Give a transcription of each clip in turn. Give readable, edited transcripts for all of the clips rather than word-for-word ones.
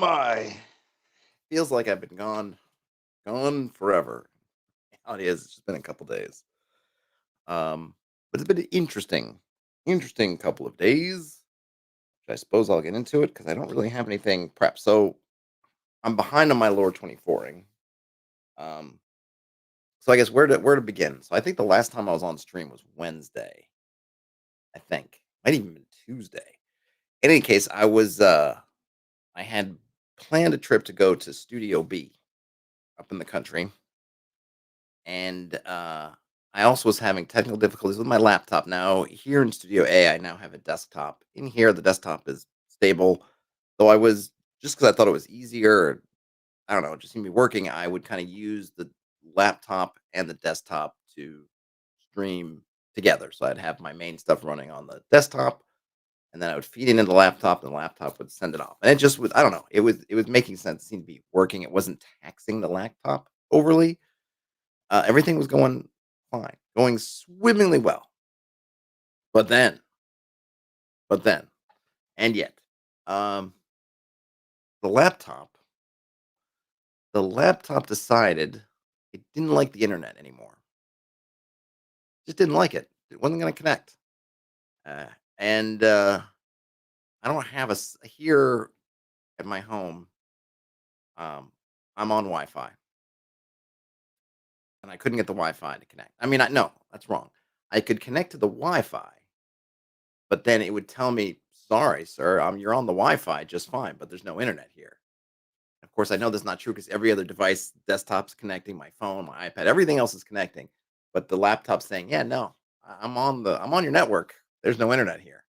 my. Feels like I've been gone forever. How it is, it's just been a couple days. But it's been an interesting couple of days. I suppose I'll get into it because I don't really have anything prepped. So I'm behind on my Lore 24ing. Um, so I guess where to begin? So I think the last time I was on stream was Wednesday. I think might even been Tuesday. In any case, I had planned a trip to go to Studio B up in the country. And I also was having technical difficulties with my laptop. Now, here in Studio A, I now have a desktop. In here, the desktop is stable. Though I was just because I thought it was easier, I don't know, it just seemed to be working. I would kind of use the laptop and the desktop to stream together. So I'd have my main stuff running on the desktop, and then I would feed it into the laptop, and the laptop would send it off. And it just was, I don't know, it was making sense. It seemed to be working. It wasn't taxing the laptop overly. Everything was going fine, going swimmingly well. But then, but then, and yet, um, the laptop, the laptop decided it didn't like the internet anymore. Just didn't like it. It wasn't going to connect. Uh, and I don't have here at my home. Um, I'm on Wi-Fi, and I couldn't get the Wi-Fi to connect. I mean, no, that's wrong. I could connect to the Wi-Fi, but then it would tell me, "Sorry, sir, you're on the Wi-Fi just fine, but there's no internet here." Of course, I know that's not true because every other device, desktop's connecting, my phone, my iPad, everything else is connecting. But the laptop's saying, "Yeah, no, I'm on your network. There's no internet here."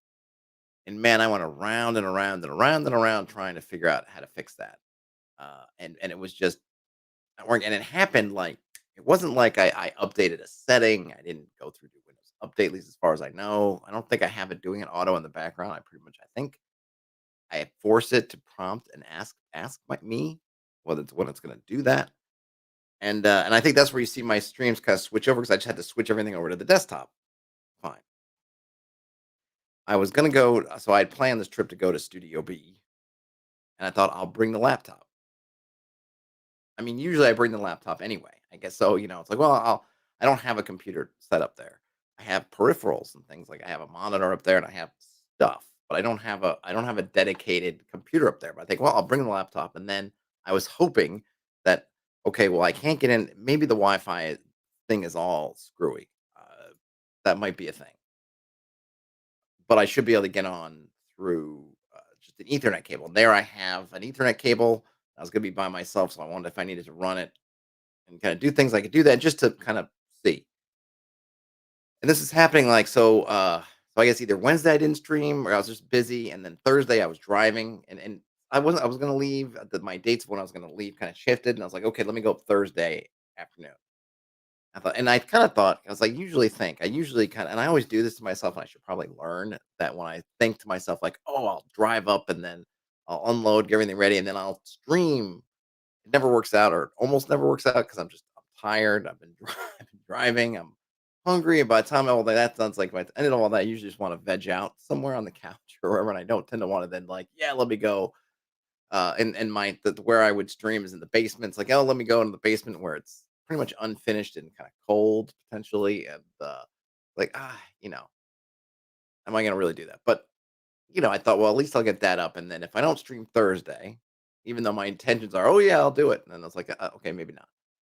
And man, I went around and around and around and around trying to figure out how to fix that. And it was just not working. And it happened like it wasn't like I updated a setting. I didn't go through the Windows update, at least as far as I know. I don't think I have it doing it auto in the background. I think I force it to prompt and me whether it's when it's going to do that. And I think that's where you see my streams kind of switch over because I just had to switch everything over to the desktop. Fine. I was gonna go, so I had planned this trip to go to Studio B, and I thought I'll bring the laptop. I mean, usually I bring the laptop anyway. I guess so. It's like, well, I don't have a computer set up there. I have peripherals and things like I have a monitor up there and I have stuff, but I don't have a dedicated computer up there. But I think, well, I'll bring the laptop, and then I was hoping that okay, well, I can't get in. Maybe the Wi-Fi thing is all screwy. That might be a thing, but I should be able to get on through just an Ethernet cable. There, I have an Ethernet cable. I was going to be by myself, so I wanted if I needed to run it and kind of do things, I could do that just to kind of see. And this is happening like so. So I guess either Wednesday I didn't stream or I was just busy, and then Thursday I was driving, and I wasn't. I was going to leave. My dates of when I was going to leave kind of shifted, and I was like, okay, let me go Thursday afternoon. I thought, and I kind of thought, as I usually kind of, and I always do this to myself, and I should probably learn that when I think to myself, like, oh, I'll drive up and then I'll unload, get everything ready, and then I'll stream. It never works out, or almost never works out, because I'm tired. I've been driving. I'm hungry, and by the time all that's done, it's like by the end of all that, I usually just want to veg out somewhere on the couch or wherever, and I don't tend to want to then like, yeah, let me go and where I would stream is in the basement. It's like, oh, let me go into the basement where it's pretty much unfinished and kind of cold potentially, and like am I going to really do that? But I thought, well, at least I'll get that up, and then if I don't stream Thursday, even though my intentions are, oh yeah, I'll do it, and then it's like, okay, maybe not.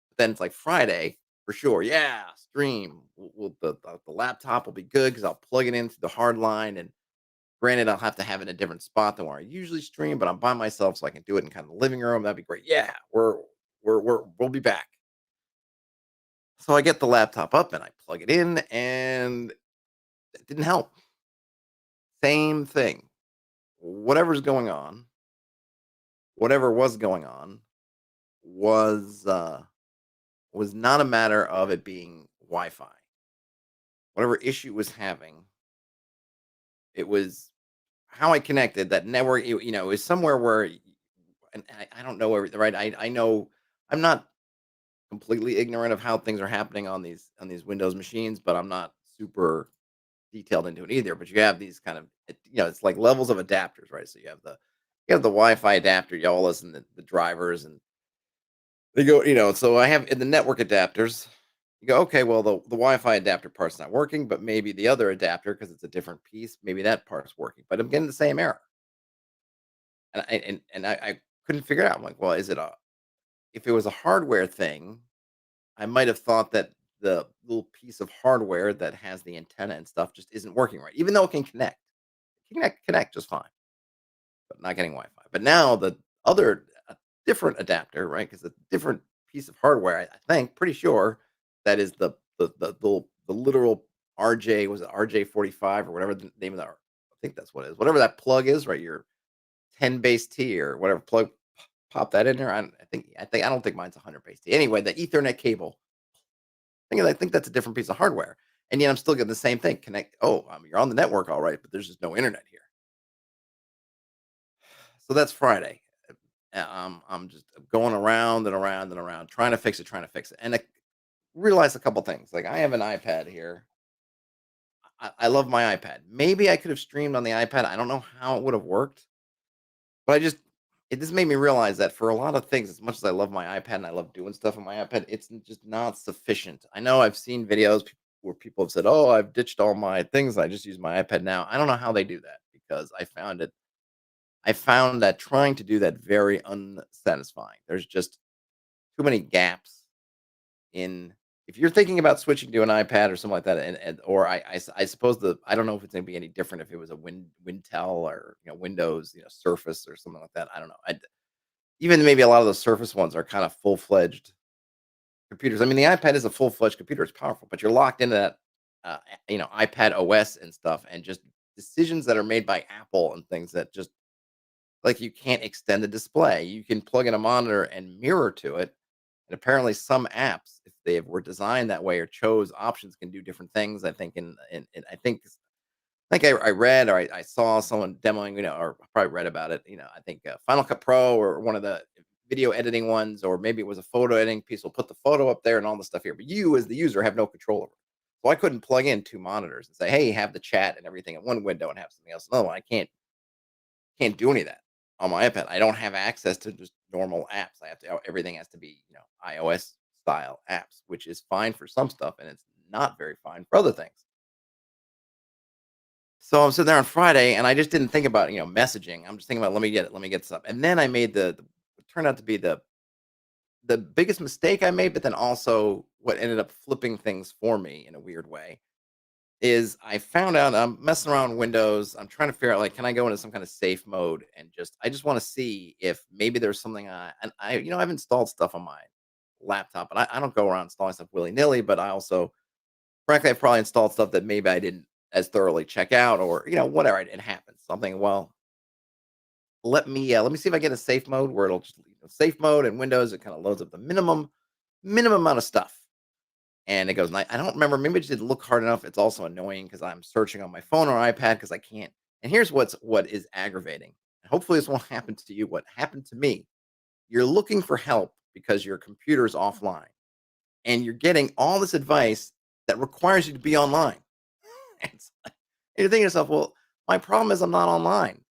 But then it's like Friday for sure, yeah, stream. The laptop will be good because I'll plug it into the hard line. And granted, I'll have to have it in a different spot than where I usually stream, but I'm by myself, so I can do it in kind of the living room. That'd be great. Yeah, we'll be back. So I get the laptop up and I plug it in, and it didn't help. Same thing. Whatever's going on, whatever was going on, was was not a matter of it being Wi-Fi. Whatever issue it was having, it was how I connected that network. Is somewhere where, and I don't know everything. Right? I know I'm not completely ignorant of how things are happening on these Windows machines, but I'm not super detailed into it either. But you have these kind of, it's like levels of adapters, right? So you have the You have the Wi-Fi adapter, you all listen to the drivers and they go, so I have in the network adapters, you go, okay, well, the Wi-Fi adapter part's not working, but maybe the other adapter, because it's a different piece, maybe that part's working, but I'm getting the same error. And I couldn't figure it out. I'm like, well, is it a if it was a hardware thing, I might have thought that the little piece of hardware that has the antenna and stuff just isn't working right, even though it can connect. It can connect just fine, but not getting Wi-Fi. But now the other different adapter, right? Because a different piece of hardware, I think, pretty sure that is the literal RJ was it RJ45 or whatever the name of the I think that's what it is. Whatever that plug is, right? Your 10 base T or whatever plug pop that in there. I don't think mine's 100 base T. Anyway, the Ethernet cable. I think that's a different piece of hardware. And yet I'm still getting the same thing. Connect. Oh, you're on the network, all right, but there's just no internet here. So that's Friday. I'm just going around and around and around, trying to fix it, and I realized a couple things. Like I have an iPad here. I love my iPad. Maybe I could have streamed on the iPad. I don't know how it would have worked, but it just made me realize that for a lot of things, as much as I love my iPad and I love doing stuff on my iPad, it's just not sufficient. I know I've seen videos where people have said, "Oh, I've ditched all my things. I just use my iPad now." I don't know how they do that because I found that trying to do that very unsatisfying. There's just too many gaps in if you're thinking about switching to an iPad or something like that, and or I suppose I don't know if it's gonna be any different if it was a Wintel or Windows, Surface or something like that. I don't know. Even maybe a lot of the Surface ones are kind of full fledged computers. I mean, the iPad is a full fledged computer. It's powerful, but you're locked into that, iPad OS and stuff, and just decisions that are made by Apple and things that just like, you can't extend the display. You can plug in a monitor and mirror to it, and apparently some apps, if they were designed that way or chose options, can do different things, I think, and I read or I saw someone demoing, or probably read about it, I think, Final Cut Pro or one of the video editing ones, or maybe it was a photo editing piece will put the photo up there and all the stuff here, but you, as the user, have no control over it. So I couldn't plug in 2 monitors and say, "Hey, have the chat and everything in one window and have something else in another one." I can't do any of that on my iPad. I don't have access to just normal apps. Everything has to be, iOS style apps, which is fine for some stuff and it's not very fine for other things. So I'm sitting there on Friday and I just didn't think about, messaging. I'm just thinking about let me get stuff. And then I made the it turned out to be the biggest mistake I made, but then also what ended up flipping things for me in a weird way is I found out I'm messing around with Windows. I'm trying to figure out like, can I go into some kind of safe mode and I just want to see if maybe there's something I've installed stuff on my laptop, and I don't go around installing stuff willy nilly, but I also, frankly, I've probably installed stuff that maybe I didn't as thoroughly check out, or whatever. It happens. Something. Well, let me see if I get a safe mode where it'll just safe mode and Windows. It kind of loads up the minimum amount of stuff and it goes, and I don't remember, maybe it just didn't look hard enough. It's also annoying because I'm searching on my phone or iPad because I can't. And here's what is aggravating. And hopefully this won't happen to you. What happened to me? You're looking for help because your computer is offline, and you're getting all this advice that requires you to be online. And you're thinking to yourself, well, my problem is I'm not online.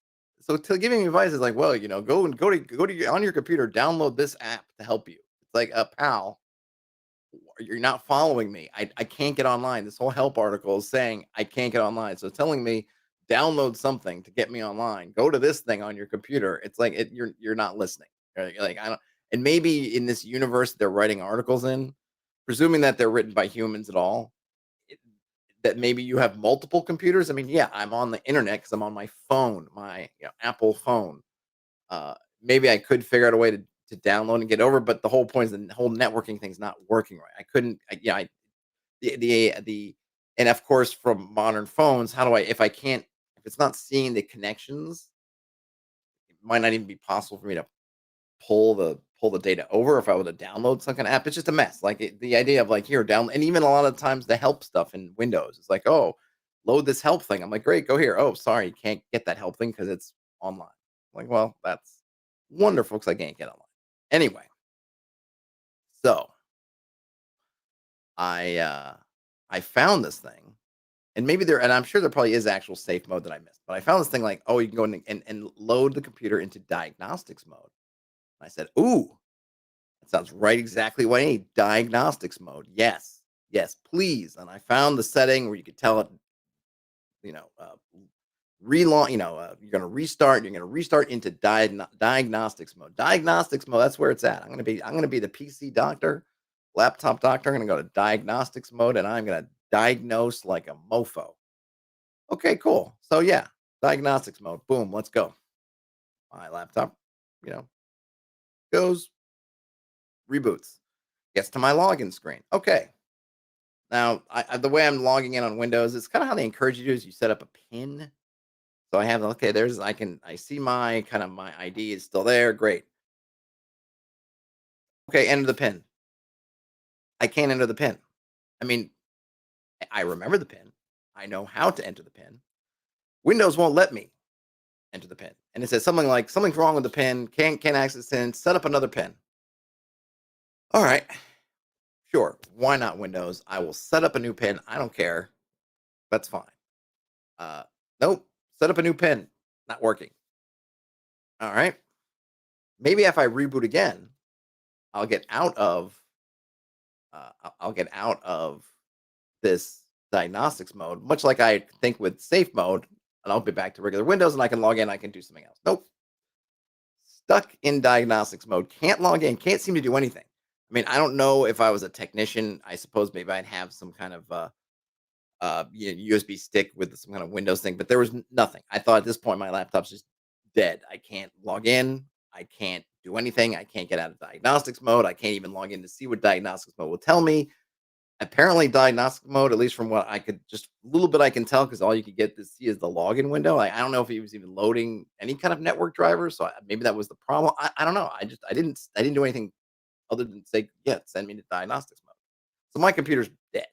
So to giving me advice is like, well, on your computer, download this app to help you. It's like a pal, you're not following me. I can't get online. This whole help article is saying I can't get online. So it's telling me download something to get me online. Go to this thing on your computer. It's like you're not listening. Like I don't. And maybe in this universe they're writing articles in, presuming that they're written by humans at all. it- That maybe you have multiple computers. I mean, yeah, I'm on the internet because I'm on my phone, my Apple phone. Maybe I could figure out a way to download and get over, but the whole point is the whole networking thing's not working right. I couldn't, I, yeah, I, the, and of course, from modern phones, how do if I can't, if it's not seeing the connections, it might not even be possible for me to pull the data over if I were to download some kind of app. It's just a mess. Like the idea of like here down, and even a lot of times the help stuff in Windows, it's like, oh, load this help thing. I'm like, great, go here. Oh, sorry, you can't get that help thing because it's online. Like, well, that's wonderful because I can't get online. Anyway, so I I found this thing And maybe and I'm sure there probably is actual safe mode that I missed, but I found this thing like, oh, you can go in and load the computer into diagnostics mode. And I said, ooh, that sounds right exactly what I need. Diagnostics mode. Yes. Yes, please. And I found the setting where you could tell it, you know, relaunch, you're going to restart into diagnostics mode. Diagnostics mode, that's where it's at. I'm going to be the PC doctor, laptop doctor. I'm going to go to diagnostics mode and I'm going to diagnose like a mofo. Okay, cool. So yeah, diagnostics mode. Boom, let's go. My laptop, you know, goes, reboots, gets to my login screen. Okay. Now, the way I'm logging in on Windows, it's kind of how they encourage you to do is you set up a pin. So I have okay, I see my kind of my ID is still there. Great. Okay, enter the pin. I can't enter the pin. I mean, I remember the pin. I know how to enter the pin. Windows won't let me enter the pin. And it says something like something's wrong with the pin, can't access pin, set up another pin. All right. Sure. Why not Windows? I will set up a new pin. I don't care. That's fine. Uh nope. Set up a new pin. Not working. All right. Maybe if I reboot again, I'll get out of I'll get out of this diagnostics mode, much like I think with safe mode, and I'll be back to regular Windows and I can log in, I can do something else. Nope. Stuck in diagnostics mode, can't log in, can't seem to do anything. I mean, I don't know if I was a technician. I suppose maybe I'd have some kind of USB stick with some kind of Windows thing, but there was nothing. I thought at this point my laptop's just dead. I can't log in. I can't do anything. I can't get out of diagnostics mode. I can't even log in to see what diagnostics mode will tell me. Apparently, diagnostic mode, at least from what I could just a little bit I can tell, because all you could get to see is the login window. I don't know if he was even loading any kind of network driver, so maybe that was the problem. I don't know. I didn't do anything other than say, yeah, send me to diagnostics mode. So my computer's dead,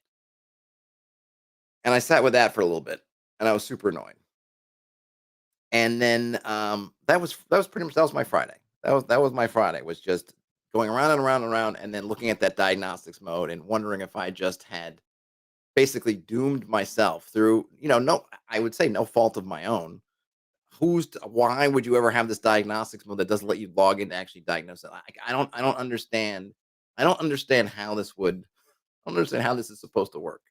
and I sat with that for a little bit, and I was super annoyed. And then that was pretty much that was my Friday. That was my Friday. Was just going around and around and around, and then looking at that diagnostics mode and wondering if I just had basically doomed myself through, no, I would say no fault of my own. Why would you ever have this diagnostics mode that doesn't let you log in to actually diagnose it? I don't understand. I don't understand how this would. I don't understand how this is supposed to work.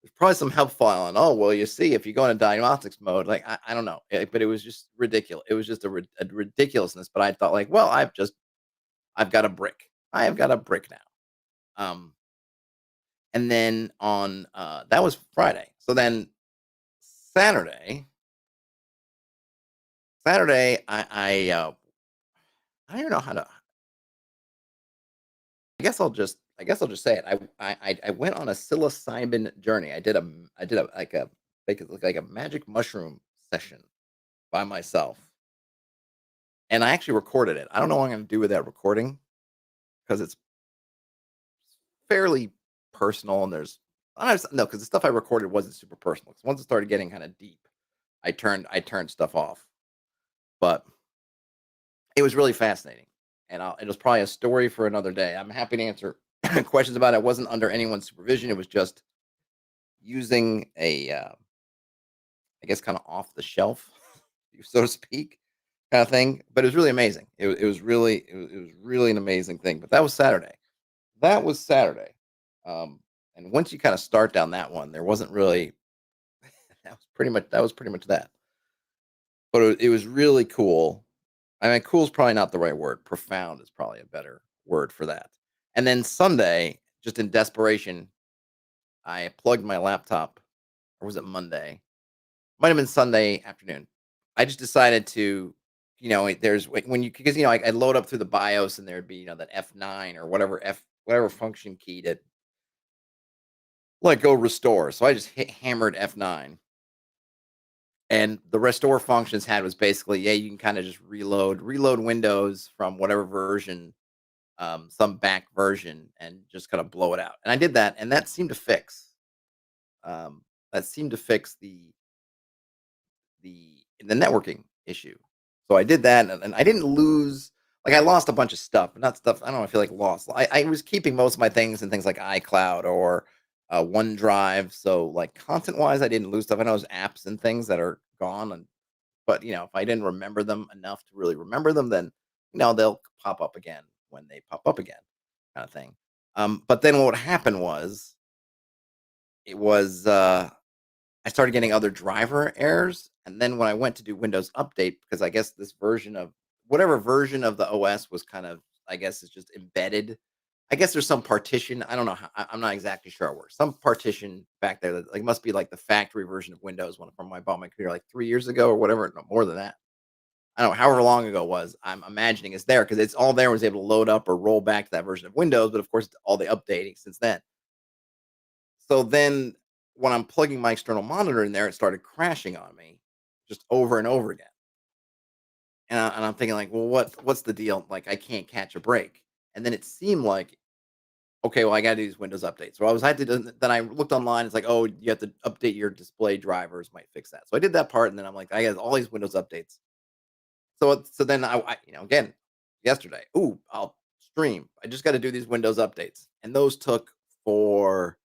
There's probably some help file on. Oh well, you see, if you go into diagnostics mode, like I don't know, but it was just ridiculous. It was just a ridiculousness. But I thought like, well, I've got a brick. I have got a brick now. And then on that was Friday. So then Saturday, Saturday, I don't know how to. I guess I'll just say it. I went on a psilocybin journey. I did a magic mushroom session by myself, and I actually recorded it. I don't know what I'm going to do with that recording because it's fairly personal, and no, because the stuff I recorded wasn't super personal. Because once it started getting kind of deep, I turned stuff off. But it was really fascinating, and it was probably a story for another day. I'm happy to answer questions about it. It wasn't under anyone's supervision. It was just using I guess, kind of off the shelf, so to speak, kind of thing. But it was really amazing. It was really an amazing thing. But that was Saturday. That was Saturday. And once you kind of start down that one, there wasn't really. That was pretty much that. But it was really cool. I mean, cool is probably not the right word. Profound is probably a better word for that. And then Sunday, just in desperation, I plugged my laptop, or was it Monday? Might have been Sunday afternoon. I just decided to, there's when you because I load up through the BIOS and there'd be that F9 or whatever function key to like go restore. So I just hammered F9, and the restore functions had was basically yeah you can kind of just reload Windows from whatever version, some back version, and just kind of blow it out. And I did that, and that seemed to fix the networking issue. So I did that, and I didn't lose. Like I lost a bunch of stuff, but not stuff. I don't know. I feel like lost. I was keeping most of my things in things like iCloud or OneDrive. So, like, content-wise, I didn't lose stuff. I know there's apps and things that are gone, and but, if I didn't remember them enough to really remember them, then, they'll pop up again when they pop up again, kinda thing. But then what happened was, it was, I started getting other driver errors, and then when I went to do Windows Update, because I guess this version of whatever version of the OS was kind of, I guess, is just embedded. I guess there's some partition. I don't know how. I'm not exactly sure how it works. Some partition back there that like must be like the factory version of Windows when I bought my computer like 3 years ago or whatever. No, more than that. I don't know. However long ago it was. I'm imagining it's there because it's all there was able to load up or roll back to that version of Windows. But of course, all the updating since then. So then when I'm plugging my external monitor in there, it started crashing on me just over and over again. And I'm thinking like, well, what's the deal? Like I can't catch a break. And then it seemed like, okay, well, I got to do these Windows updates. So I was had to then I looked online. It's like, oh, you have to update your display drivers, might fix that. So I did that part, and then I'm like, I got all these Windows updates. So then again yesterday, ooh, I'll stream. I just got to do these Windows updates, and those took forever.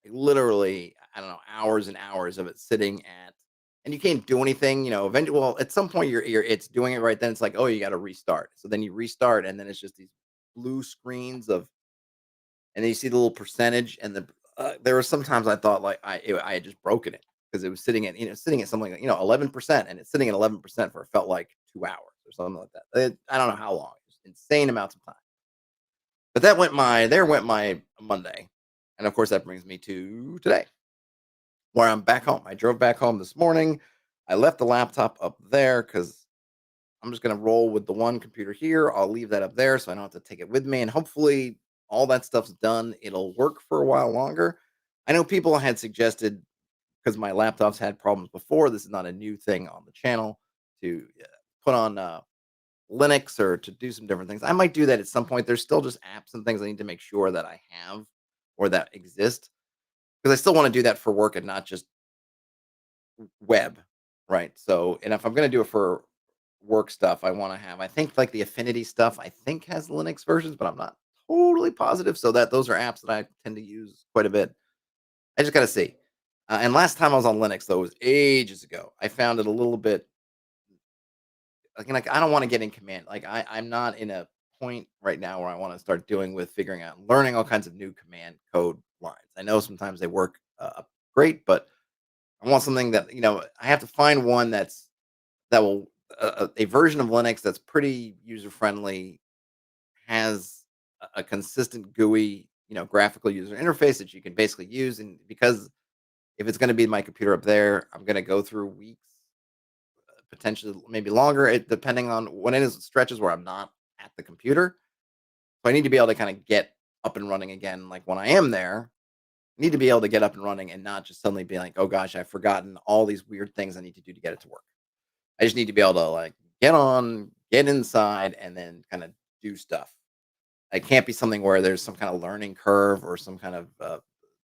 Like, literally, I don't know, hours and hours of it sitting at and you can't do anything, eventually well, at some point you're it's doing it right then it's like, "Oh, you gotta restart." So then you restart and then it's just these blue screens of and then you see the little percentage and there were sometimes I thought like I had just broken it because it was sitting at something like, 11% and it's sitting at 11% for it felt like 2 hours or something like that. I don't know how long, just insane amounts of time. But there went my Monday. And of course that brings me to today where I'm back home. I drove back home this morning. I left the laptop up there because I'm just going to roll with the one computer here. I'll leave that up there so I don't have to take it with me. And hopefully, all that stuff's done. It'll work for a while longer. I know people had suggested because my laptops had problems before. This is not a new thing on the channel to put on Linux or to do some different things. I might do that at some point. There's still just apps and things I need to make sure that I have or that exist because I still want to do that for work and not just web, right? So, and if I'm gonna do it for work stuff, I wanna have I think, like, the Affinity stuff, I think has Linux versions, but I'm not totally positive, so that those are apps that I tend to use quite a bit. I just gotta see. And last time I was on Linux, though, was ages ago. I found it a little bit like, I don't wanna get in command. Like, I'm not in a point right now where I wanna start doing with figuring out learning all kinds of new command code lines. I know sometimes they work, great, but I want something that, I have to find one that will a version of Linux that's pretty user friendly, has a consistent GUI, graphical user interface that you can basically use. And because if it's going to be my computer up there, I'm going to go through weeks, potentially maybe longer, depending on when it is stretches where I'm not at the computer. So I need to be able to kind of get up and running again. Like when I am there, I need to be able to get up and running and not just suddenly be like, oh gosh, I've forgotten all these weird things I need to do to get it to work. I just need to be able to like get on, get inside, and then kind of do stuff. It can't be something where there's some kind of learning curve or some kind of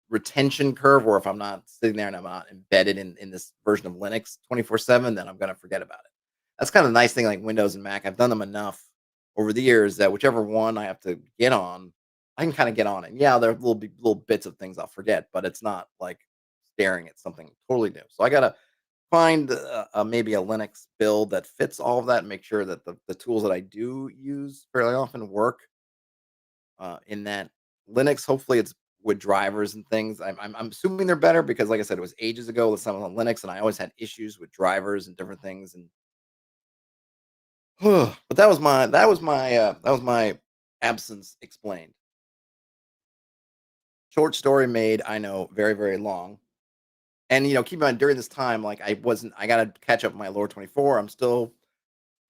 retention curve, or if I'm not sitting there and I'm not embedded in this version of Linux 24/7, then I'm going to forget about it. That's kind of the nice thing, like Windows and Mac. I've done them enough over the years that whichever one I have to get on, I can kind of get on it. Yeah, there are little bits of things I'll forget, but it's not like staring at something totally new. So I gotta find maybe a Linux build that fits all of that and make sure that the tools that I do use fairly often work in that Linux. Hopefully, it's with drivers and things. I'm assuming they're better because, like I said, it was ages ago. Last time I was on Linux, and I always had issues with drivers and different things. And but that was my absence explained. Short story made. I know very long. And keep in mind during this time, like I got to catch up my Lore 24. I'm still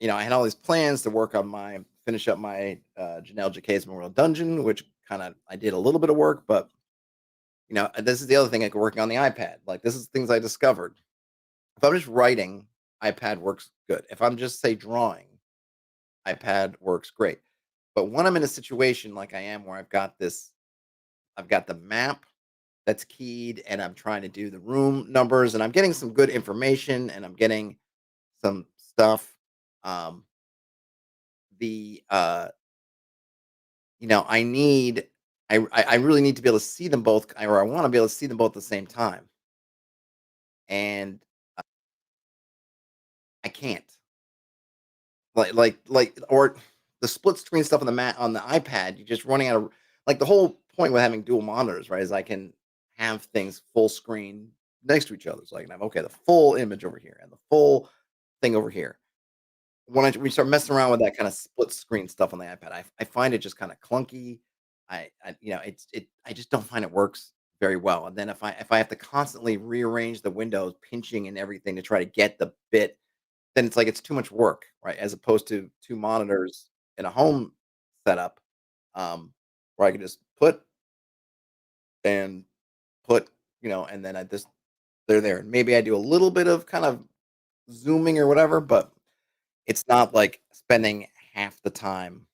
I had all these plans to work on my finish up my Janelle Jacquet's Memorial Dungeon, which kind of I did a little bit of work, but this is the other thing, like working on the iPad. Like this is things I discovered. If I'm just writing, iPad works good. If I'm just say drawing, iPad works great. But when I'm in a situation like I am where I've got the map that's keyed and I'm trying to do the room numbers and I'm getting some good information and I'm getting some stuff. Um, the I need I really need to be able to see them both, or I wanna be able to see them both at the same time, and I can't. Or the split screen stuff on the on the iPad, you're just running out of like, the whole point with having dual monitors, right, is I can have things full screen next to each other, so I can have, okay, the full image over here and the full thing over here. When we start messing around with that kinda split screen stuff on the iPad, I find it just kinda clunky. I just don't find it works very well, and then if I have to constantly rearrange the windows, pinching and everything to try to get the bit, then it's like it's too much work, right? As opposed to 2 monitors in a home setup, where I can just and put, and then I just they're there. Maybe I do a little bit of kind of zooming or whatever, but it's not like spending half the time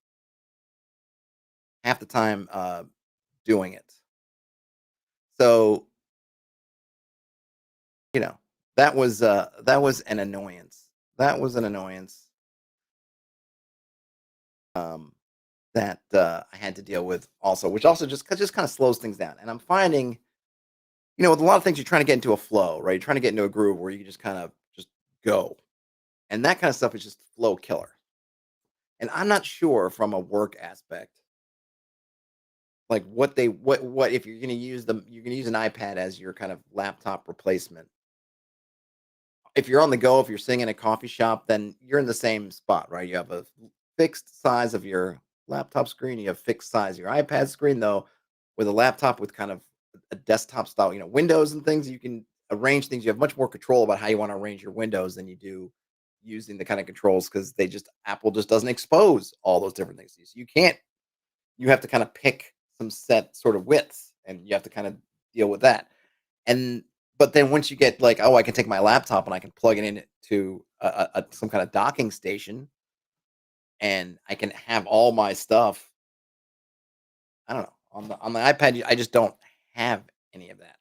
half the time, doing it. So, you know, that was an annoyance. That was an annoyance, um, that, I had to deal with also, which also just kinda slows things down, and I'm finding, with a lot of things, you're trying to get into a flow, right? You're trying to get into a groove where you can just kind of just go, and that kinda stuff is just flow killer, and I'm not sure from a work aspect, like, what if you're gonna use an iPad as your kind of laptop replacement. If you're on the go, if you're sitting in a coffee shop, then you're in the same spot, right? You have a fixed size of your laptop screen, you have fixed size of your iPad screen, though with a laptop with kind of a desktop style, windows and things, you can arrange things. You have much more control about how you want to arrange your windows than you do using the kind of controls, because Apple just doesn't expose all those different things. So you can't you have to kind of pick some set sort of widths, and you have to kind of deal with that. And but then once you get like, oh, I can take my laptop and I can plug it into some kind of docking station, and I can have all my stuff. I don't know, on the iPad. I just don't have any of that.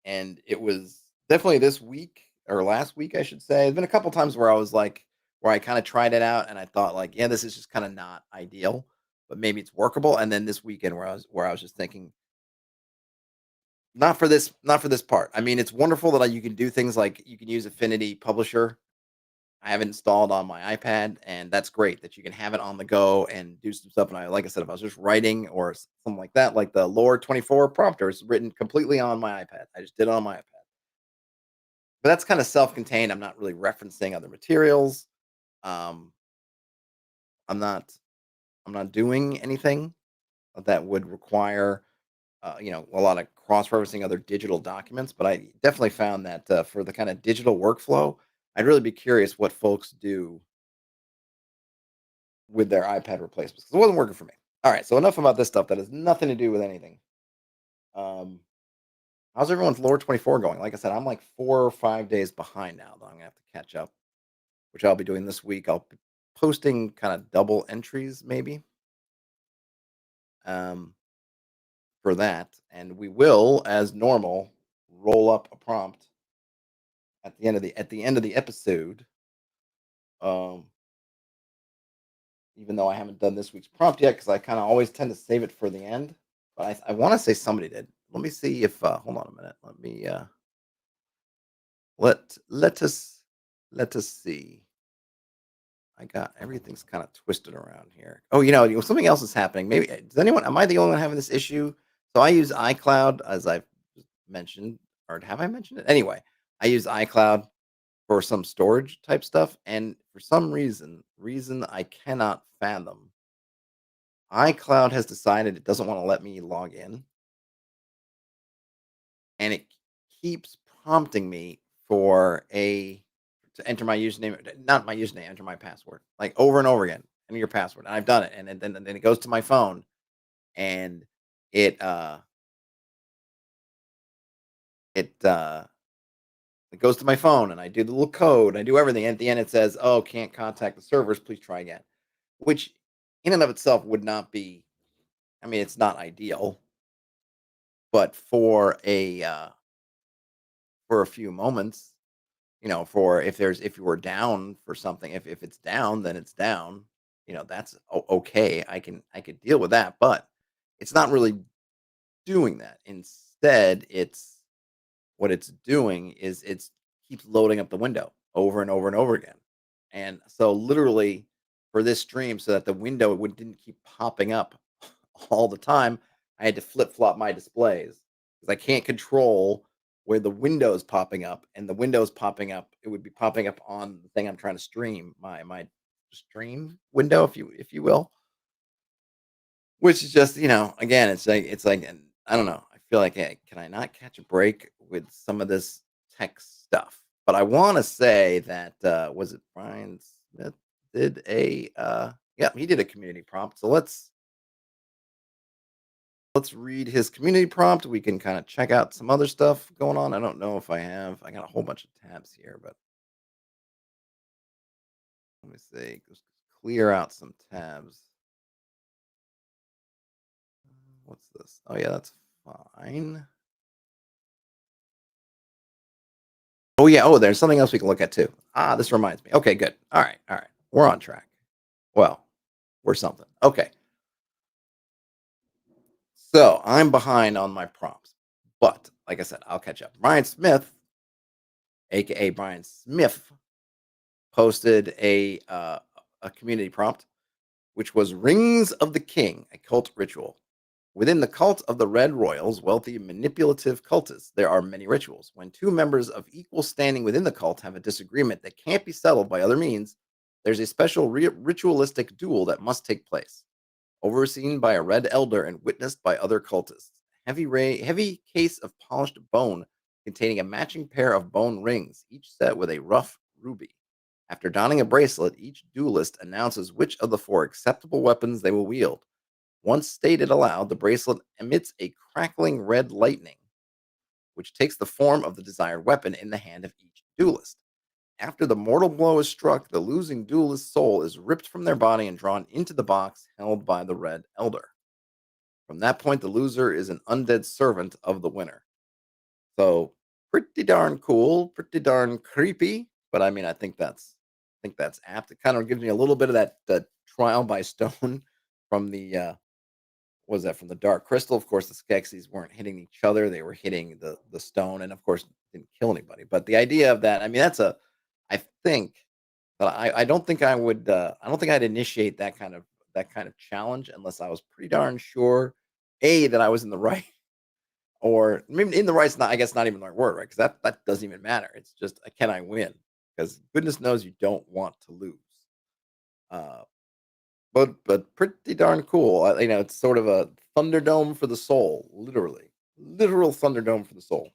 And it was definitely this week, or last week, I should say. There's been a couple times where I was like, where I kind of tried it out and I thought like, yeah, this is just kind of not ideal, but maybe it's workable. And then this weekend where I was just thinking, not for this part. I mean, it's wonderful that you can do things like you can use Affinity Publisher. I have it installed on my iPad, and that's great that you can have it on the go and do some stuff. And like I said, if I was just writing or something like that, like the Lore24 prompter is written completely on my iPad. I just did it on my iPad. But that's kind of self-contained. I'm not really referencing other materials. Um, I'm not I'm not doing anything that would require a lot of cross-referencing other digital documents. But I definitely found that for the kind of digital workflow, I'd really be curious what folks do with their iPad replacements, 'cause it wasn't working for me. All right, so enough about this stuff that has nothing to do with anything. Um, how's everyone's Lore 24 going? Like I said, I'm like 4 or 5 days behind now, though I'm gonna have to catch up, which I'll be doing this week. I'll be posting kind of double entries, maybe, um, for that, and we will, as normal, roll up a prompt at the end of the episode. Um, Even though I haven't done this week's prompt yet, because I kind of always tend to save it for the end. But I want to say somebody did. Let me see if hold on a minute. Let us see. I got everything's kind of twisted around here. Oh, something else is happening. Maybe does anyone? Am I the only one having this issue? So I use iCloud, as I've mentioned, or have I mentioned it? Anyway, I use iCloud for some storage type stuff, and for some reason I cannot fathom, iCloud has decided it doesn't want to let me log in, and it keeps prompting me for a to enter my username, not my username, enter my password, like over and over again. Enter your password, and I've done it, and then it goes to my phone, and it it it goes to my phone, and I do the little code, I do everything. And at the end, it says, "Oh, can't contact the servers. Please try again," which, in and of itself, would not be. I mean, it's not ideal, but for a few moments, for if you were down for something, if it's down, then it's down. That's okay. I could deal with that. But it's not really doing that. Instead, what it's doing is it's keeps loading up the window over and over and over again. And so literally for this stream, so that the window didn't keep popping up all the time, I had to flip flop my displays because I can't control where the window is popping up, and the window is popping up. It would be popping up on the thing I'm trying to stream, my stream window, if you will, which is just, again, it's like, and I don't know. I feel like, hey, can I not catch a break with some of this tech stuff? But I want to say that was it Brian Smith did yeah, he did a community prompt. So let's read his community prompt. We can kind of check out some other stuff going on. I don't know if I got a whole bunch of tabs here, but let me see. Just clear out some tabs. What's this? Oh yeah, that's fine. Oh, yeah. Oh, there's something else we can look at too. Ah, this reminds me. Okay, good. All right, all right. We're on track. Well, we're something. Okay. So I'm behind on my prompts, but like I said, I'll catch up. Brian Smith, aka Brian Smith, posted a community prompt, which was Rings of the King, a cult ritual. Within the cult of the Red Royals, wealthy manipulative cultists, there are many rituals. When two members of equal standing within the cult have a disagreement that can't be settled by other means, there's a special ritualistic duel that must take place. Overseen by a red elder and witnessed by other cultists. Heavy case of polished bone containing a matching pair of bone rings, each set with a rough ruby. After donning a bracelet, each duelist announces which of the four acceptable weapons they will wield. Once stated aloud, the bracelet emits a crackling red lightning, which takes the form of the desired weapon in the hand of each duelist. After the mortal blow is struck, the losing duelist's soul is ripped from their body and drawn into the box held by the Red Elder. From that point, the loser is an undead servant of the winner. So pretty darn cool, pretty darn creepy. But I mean, I think that's apt. It kind of gives me a little bit of that trial by stone from the what was that, from the Dark Crystal. Of course, the Skeksis weren't hitting each other; they were hitting the stone, and of course, didn't kill anybody. But the idea of that, I mean, I think, but I don't think I would. I don't think I'd initiate that kind of challenge unless I was pretty darn sure, a that I was in the right, or maybe in the right's not. I guess not even the right word, right? Because that doesn't even matter. It's just can I win? Because goodness knows you don't want to lose. Uh, but pretty darn cool. It's sort of a Thunderdome for the soul, literally, literal Thunderdome for the soul.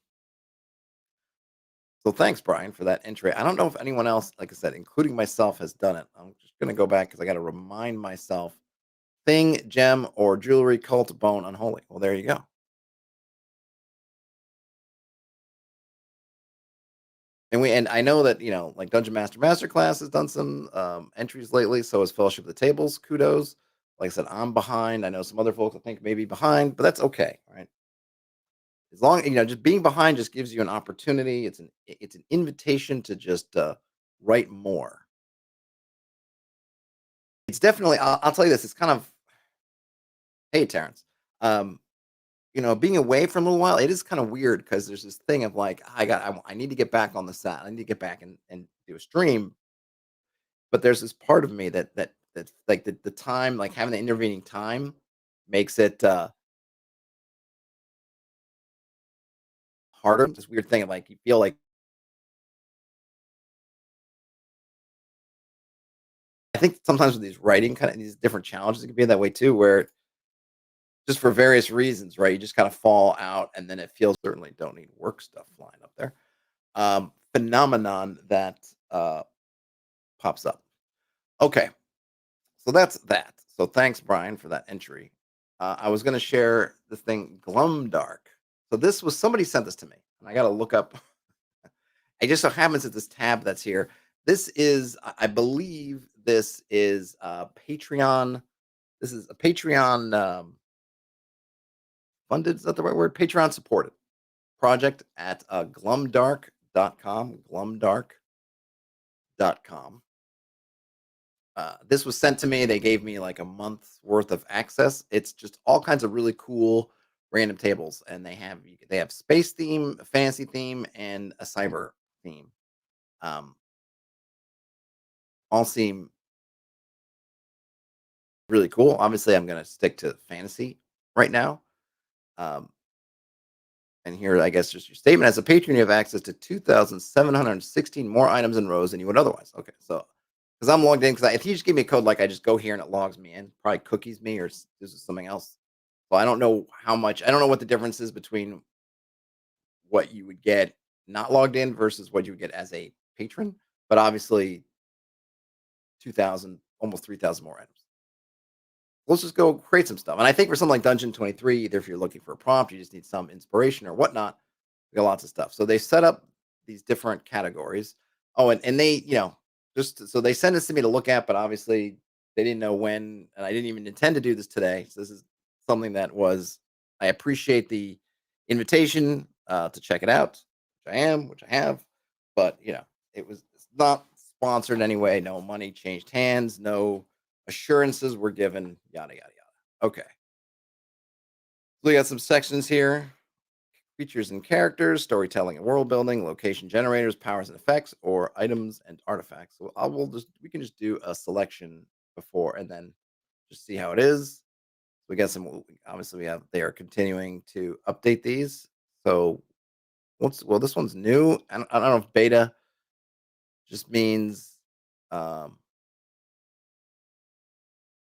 So thanks, Brian, for that entry. I don't know if anyone else, like I said, including myself, has done it. I'm just gonna go back because I got to remind myself. Thing, gem, or jewelry, cult, bone, unholy. Well, there you go. And I know that like Dungeon Masterclass has done some entries lately. So has Fellowship of the Tables. Kudos. Like I said, I'm behind. I know some other folks I think may be behind, but that's okay, right? As long just being behind just gives you an opportunity. It's an invitation to just write more. It's definitely. I'll tell you this. It's kind of, hey, Terrence. Um, being away for a little while, it is kind of weird because there's this thing of like, I need to get back on the set. I need to get back and do a stream. But there's this part of me that's like the time, like having the intervening time makes it harder. This weird thing of like you feel like I think sometimes with these writing kind of these different challenges, it can be that way too, where just for various reasons, right? You just kind of fall out and then it feels certainly don't need work stuff flying up there. Phenomenon that pops up. Okay, so that's that. So thanks, Brian, for that entry. I was going to share this thing, Glumdark. So this was somebody sent this to me, and I got to look up. It just so happens that this tab that's here. This is, I believe, this is Patreon. This is a Patreon funded. Is that the right word? Patreon supported project at glumdark.com. Glumdark.com. This was sent to me. They gave me like a month's worth of access. It's just all kinds of really cool random tables, and they have space theme, a fantasy theme, and a cyber theme. Um, all seem really cool. Obviously, I'm going to stick to fantasy right now. Um, and here, I guess, just your statement. As a patron, you have access to 2,716 more items and rows than you would otherwise. Okay, so because I'm logged in, because if you just give me a code, like I just go here and it logs me in, probably cookies me or this is something else. So I don't know how much. I don't know what the difference is between what you would get not logged in versus what you would get as a patron. But obviously, 2,000, almost 3,000 more items. Let's just go create some stuff. And I think for something like Dungeon 23, either if you're looking for a prompt, you just need some inspiration or whatnot. We got lots of stuff. So they set up these different categories. Oh, and they, so they sent this to me to look at, but obviously they didn't know when, and I didn't even intend to do this today. So this is something that was, I appreciate the invitation to check it out, which I have, but it's not sponsored in any way. No money changed hands. No assurances were given. Yada yada yada. Okay, so we got some sections here: features and characters, storytelling and world building, location generators, powers and effects, or items and artifacts. So we can just do a selection before and then just see how it is. We got some. Obviously, they are continuing to update these. So this one's new. I don't know if beta just means.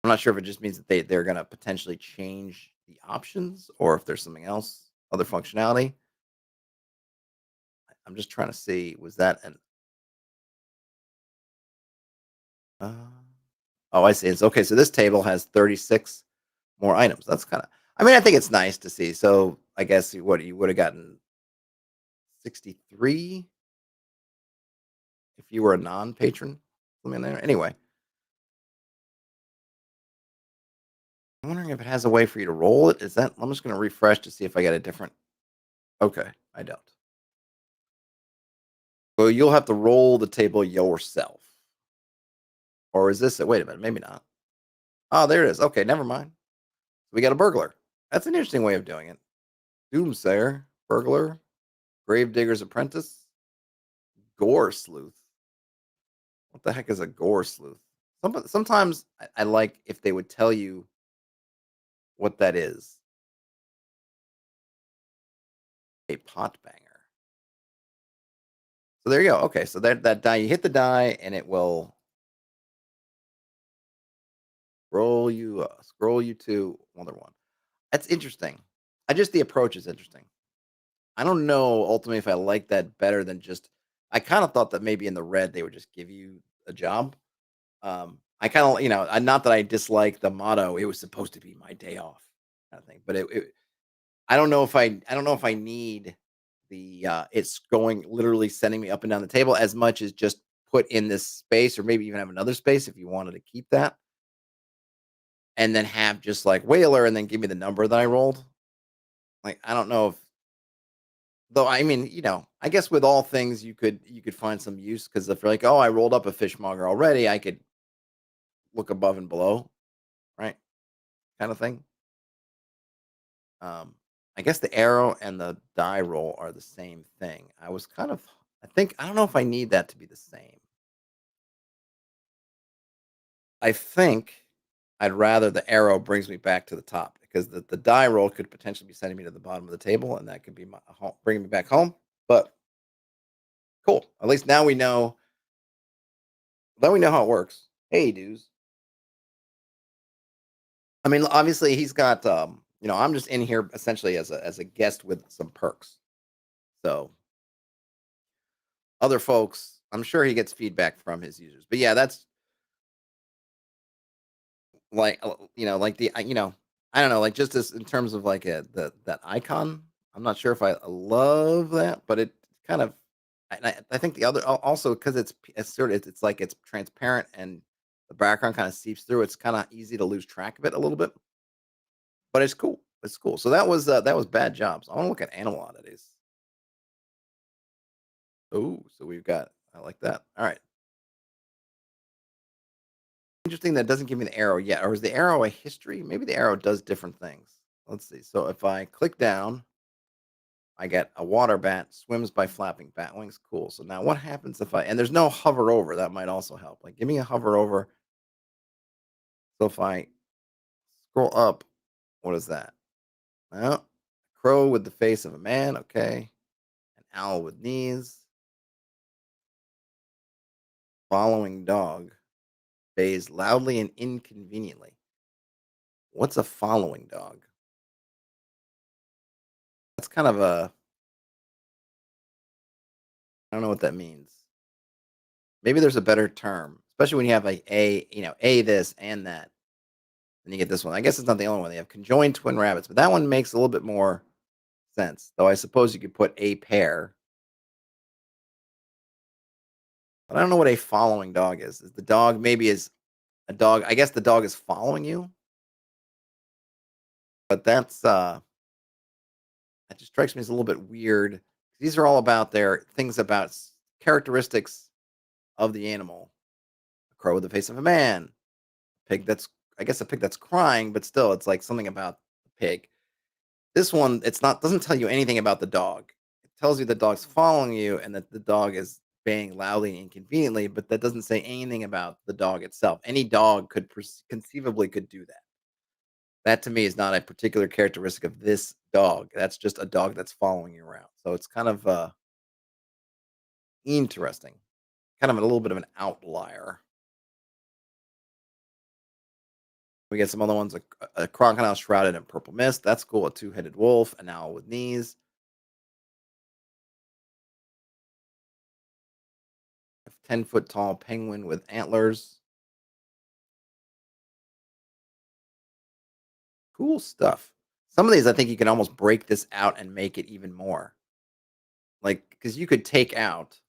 I'm not sure if it just means that they're going to potentially change the options or if there's something else, other functionality. I'm just trying to see, was that an uh, oh, I see. It's okay. So this table has 36 more items. That's kind of, I mean, I think it's nice to see. So I guess you would have gotten 63 if you were a non-patron. Something there. Anyway, I'm wondering if it has a way for you to roll it. Is that, I'm just going to refresh to see if I get a different. Okay, I don't. Well, you'll have to roll the table yourself. Or is this it? Wait a minute, maybe not. Oh, there it is. Okay, never mind. We got a burglar. That's an interesting way of doing it. Doomsayer, burglar, gravedigger's apprentice, gore sleuth. What the heck is a gore sleuth? Sometimes I like if they would tell you what that is. A pot banger. So there you go. Okay, so that die, you hit the die and it will scroll you to another one. That's interesting. I just the approach is interesting. I don't know ultimately if I like that better than just. I kind of thought that maybe in the red they would just give you a job. I kind of, not that I dislike the motto. It was supposed to be my day off, kind of thing. But I don't know if I need it's going literally sending me up and down the table as much as just put in this space or maybe even have another space if you wanted to keep that and then have just like whaler and then give me the number that I rolled. Like I don't know if though, I mean, I guess with all things you could find some use because if you're like, oh, I rolled up a fishmonger already, I could look above and below, right? Kind of thing. Um, I guess the arrow and the die roll are the same thing. I don't know if I need that to be the same. I think I'd rather the arrow brings me back to the top because the die roll could potentially be sending me to the bottom of the table and that could be my home, bringing me back home. But cool. At least now we know. Now we know how it works. Hey, dudes. I mean, obviously he's got I'm just in here essentially as a guest with some perks. So other folks, I'm sure he gets feedback from his users. But yeah, that's like like I don't know, like just as in terms of like that icon. I'm not sure if I love that, but it kind of I think the other also because it's sort of it's like it's transparent and the background kind of seeps through. It's kind of easy to lose track of it a little bit. But it's cool. It's cool. So that was bad jobs. I want to look at animal oddities. Oh, so we've got I like that. All right. Interesting that doesn't give me the arrow yet. Or is the arrow a history? Maybe the arrow does different things. Let's see. So if I click down, I get a water bat, swims by flapping bat wings. Cool. So now what happens if and there's no hover over. That might also help. Like give me a hover over. So if I scroll up, what is that? Well, crow with the face of a man. Okay. An owl with knees. Following dog. Bays loudly and inconveniently. What's a following dog? That's kind of a, I don't know what that means. Maybe there's a better term, especially when you have like a this and that. Then you get this one. I guess it's not the only one. They have conjoined twin rabbits, but that one makes a little bit more sense. Though I suppose you could put a pair, but I don't know what a following dog is. Is the dog maybe is a dog? I guess the dog is following you, but that just strikes me as a little bit weird. These are all about their things about characteristics of the animal. A crow with the face of a man. Pig that's I guess a pig that's crying, but still, it's like something about the pig. This one, it's not doesn't tell you anything about the dog. It tells you the dog's following you and that the dog is baying loudly and inconveniently, but that doesn't say anything about the dog itself. Any dog could conceivably could do that. That to me is not a particular characteristic of this dog. That's just a dog that's following you around. So it's kind of interesting, kind of a little bit of an outlier. We get some other ones, a crocodile shrouded in purple mist. That's cool. A two-headed wolf, an owl with knees, a 10-foot tall penguin with antlers. Cool stuff. Some of these, I think you can almost break this out and make it even more. Like, because you could take out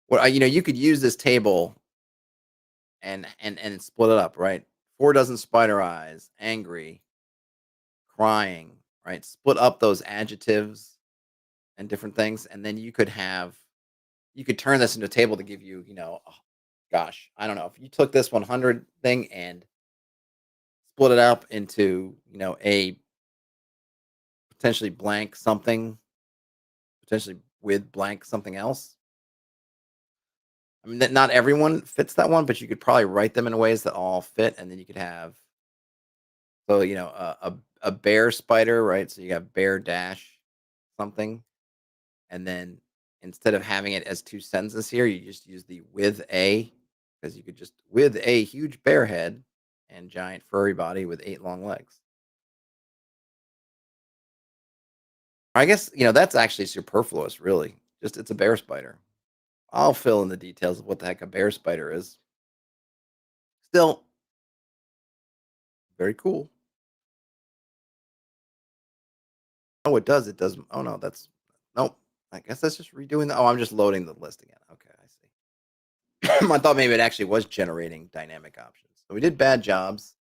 you could use this table and split it up, right? 4 dozen spider eyes, angry, crying, right? Split up those adjectives and different things, and then you could turn this into a table to give you, oh, gosh, I don't know. If you took this 100 thing and split it up into, a potentially blank something, potentially with blank something else. I mean, that not everyone fits that one, but you could probably write them in ways that all fit, and then you could have so a bear spider, right? So you have bear dash something, and then instead of having it as two sentences here, you just use the with a because you could just with a huge bear head and giant furry body with 8 long legs. I guess that's actually superfluous, really. Just it's a bear spider. I'll fill in the details of what the heck a bear spider is. Still very cool. Oh, it does. It does. Oh no, that's nope. I guess that's just redoing the. Oh, I'm just loading the list again. Okay, I see. I thought maybe it actually was generating dynamic options. So we did bad jobs.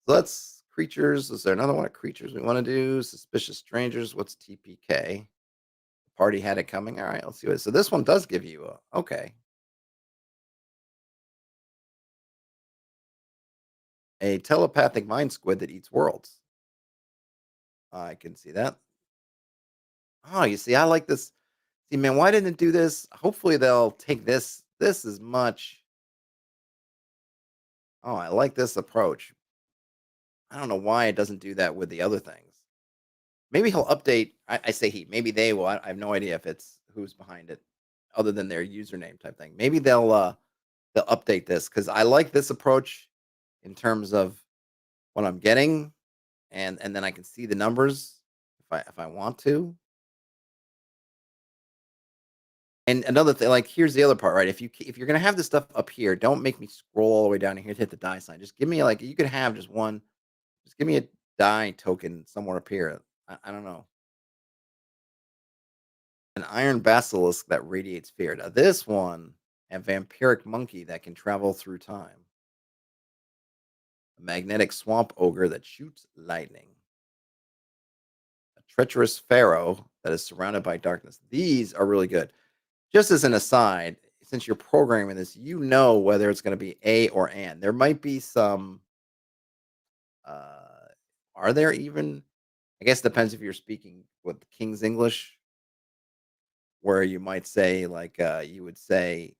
So let's creatures. Is there another one of creatures we want to do? Suspicious strangers. What's TPK? Party had it coming. All right, let's see what. So this one does give you a okay. A telepathic mind squid that eats worlds. I can see that. Oh, you see, I like this. See, man, why didn't it do this? Hopefully, they'll take this. This is much. Oh, I like this approach. I don't know why it doesn't do that with the other things. Maybe he'll update. I say he. Maybe they will. I have no idea if it's who's behind it, other than their username type thing. Maybe they'll update this because I like this approach in terms of what I'm getting, and then I can see the numbers if I want to. And another thing, like here's the other part, right? If you're gonna have this stuff up here, don't make me scroll all the way down here to hit the die sign. Just give me like you could have just one. Just give me a die token somewhere up here. I don't know. An iron basilisk that radiates fear. Now this one, a vampiric monkey that can travel through time. A magnetic swamp ogre that shoots lightning. A treacherous pharaoh that is surrounded by darkness. These are really good. Just as an aside, since you're programming this, you know whether it's going to be a or and. There might be some. Uh, are there even? I guess it depends if you're speaking with King's English, where you might say like you would say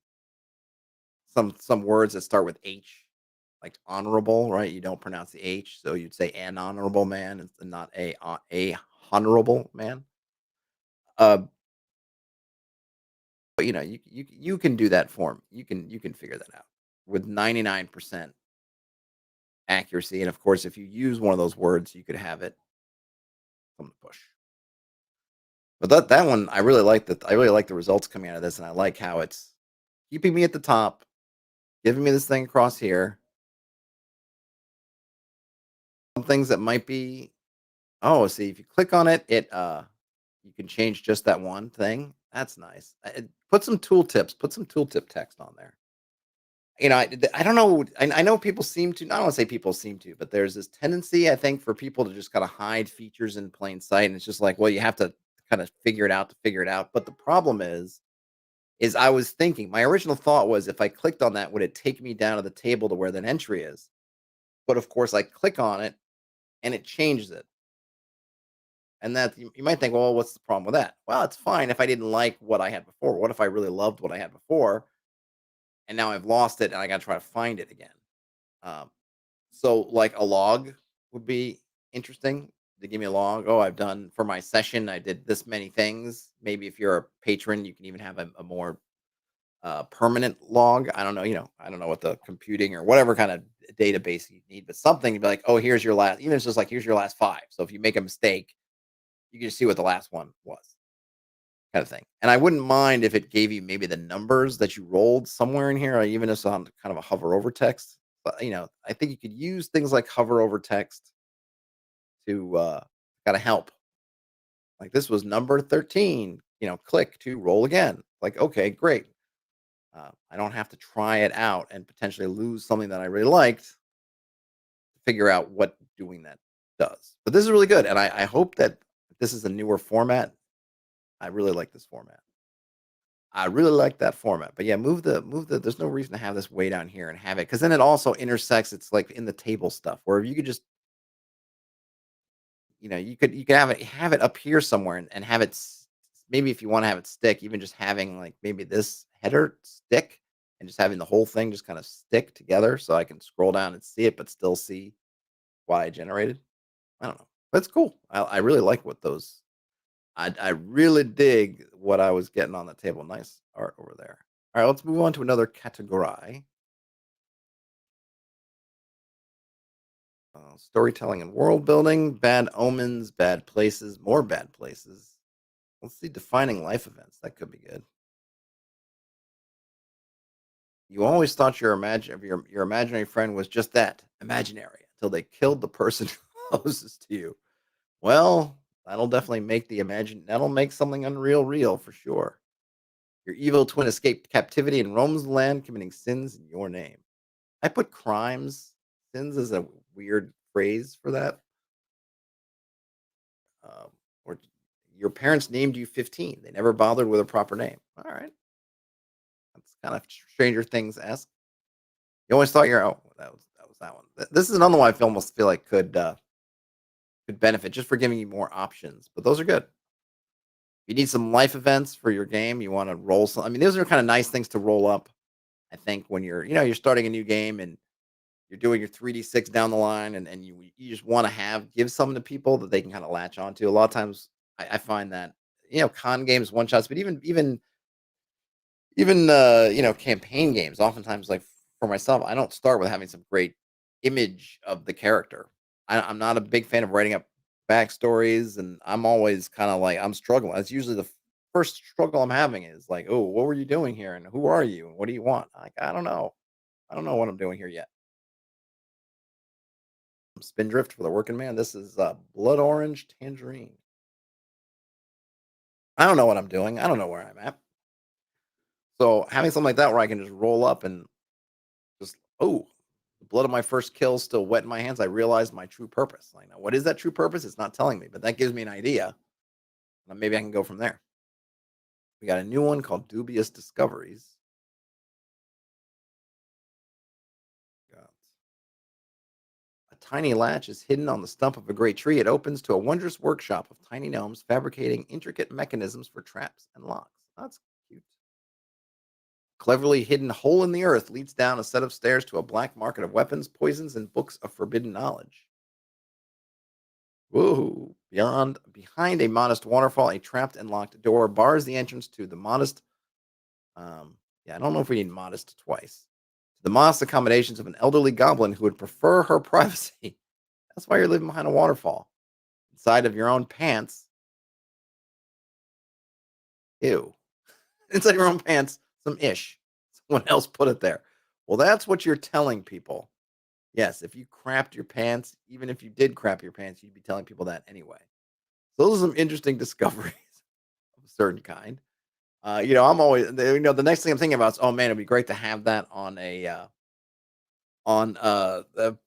some words that start with H, like honorable, right? You don't pronounce the H, so you'd say an honorable man and not a honorable man. Uh, but you can do that form. You can figure that out with 99% accuracy. And of course, if you use one of those words, you could have it from the push. But that one, I really like that. I really like the results coming out of this, and I like how it's keeping me at the top, giving me this thing across here. Some things that might be. Oh, see, if you click on it, you can change just that one thing. That's nice. Put some tooltips. Put some tooltip text on there. I don't know. I know people seem to. I don't want to say people seem to, but there's this tendency, I think, for people to just kind of hide features in plain sight, and it's just like, well, you have to kind of figure it out to figure it out. But the problem is I was thinking, my original thought was, if I clicked on that, would it take me down to the table to where that entry is? But of course, I click on it and it changes it. And that you might think, well, what's the problem with that? Well, it's fine if I didn't like what I had before. What if I really loved what I had before and now I've lost it and I got to try to find it again? Um, so, like a log would be interesting to give me a log. Oh, I've done for my session, I did this many things. Maybe if you're a patron, you can even have a more permanent log. I don't know, I don't know what the computing or whatever kind of database you need, but something to be like, oh, here's your last, even if it's just like, here's your last five. So if you make a mistake, you can just see what the last one was, kind of thing. And I wouldn't mind if it gave you maybe the numbers that you rolled somewhere in here, or even if it's on kind of a hover over text. But I think you could use things like hover over text to kind of help. Like this was number 13, click to roll again. Like, okay, great. I don't have to try it out and potentially lose something that I really liked to figure out what doing that does. But this is really good. And I hope that this is a newer format. I really like this format. I really like that format. But yeah, move the there's no reason to have this way down here and have it, because then it also intersects. It's like in the table stuff where you could just, you could have it up here somewhere, and have it maybe if you want to have it stick, even just having like maybe this header stick and just having the whole thing just kind of stick together so I can scroll down and see it, but still see what I generated. I don't know. That's cool. I really like what those. I really dig what I was getting on the table. Nice art over there. All right, let's move on to another category. Storytelling and world building, bad omens, bad places, more bad places. Let's see, defining life events. That could be good. You always thought your imaginary friend was just that, imaginary, until they killed the person closest to you. Well, that'll make something unreal real for sure. Your evil twin escaped captivity in Rome's land, committing sins in your name. I put crimes. Sins is a weird phrase for that. Or your parents named you 15. They never bothered with a proper name. All right. That's kind of Stranger Things esque. You always thought that was that one. This is another one I almost feel like could benefit just for giving you more options. But those are good. You need some life events for your game. You want to roll some. I mean, those are kind of nice things to roll up. I think when you're starting a new game and you're doing your 3D6 down the line, and you just want to give some to people that they can kind of latch onto. A lot of times, I find that con games, one shots, but even campaign games. Oftentimes, like for myself, I don't start with having some great image of the character. I'm not a big fan of writing up backstories, and I'm always kind of like I'm struggling. That's usually the first struggle I'm having is like, oh, what were you doing here, and who are you, and what do you want? Like, I don't know. I don't know what I'm doing here yet. Spindrift for the working man. This is blood orange tangerine. I don't know what I'm doing. I don't know where I'm at. So having something like that where I can just roll up and just, oh, the blood of my first kill still wet in my hands. I realized my true purpose. Like, now, what is that true purpose? It's not telling me, but that gives me an idea. And maybe I can go from there. We got a new one called Dubious Discoveries. tiny latch is hidden on the stump of a great tree. It opens to a wondrous workshop of tiny gnomes fabricating intricate mechanisms for traps and locks. That's cute. Cleverly hidden hole in the earth leads down a set of stairs to a black market of weapons, poisons, and books of forbidden knowledge. Woohoo! Behind a modest waterfall, a trapped and locked door bars the entrance to the modest. Yeah, I don't know if we need modest twice. The modest accommodations of an elderly goblin who would prefer her privacy. That's why you're living behind a waterfall. Inside of your own pants. Ew. Inside your own pants, some ish. Someone else put it there. Well, that's what you're telling people. Yes, if you crapped your pants, even if you did crap your pants, you'd be telling people that anyway. So those are some interesting discoveries of a certain kind. I'm always, the next thing I'm thinking about is, oh man, it'd be great to have that on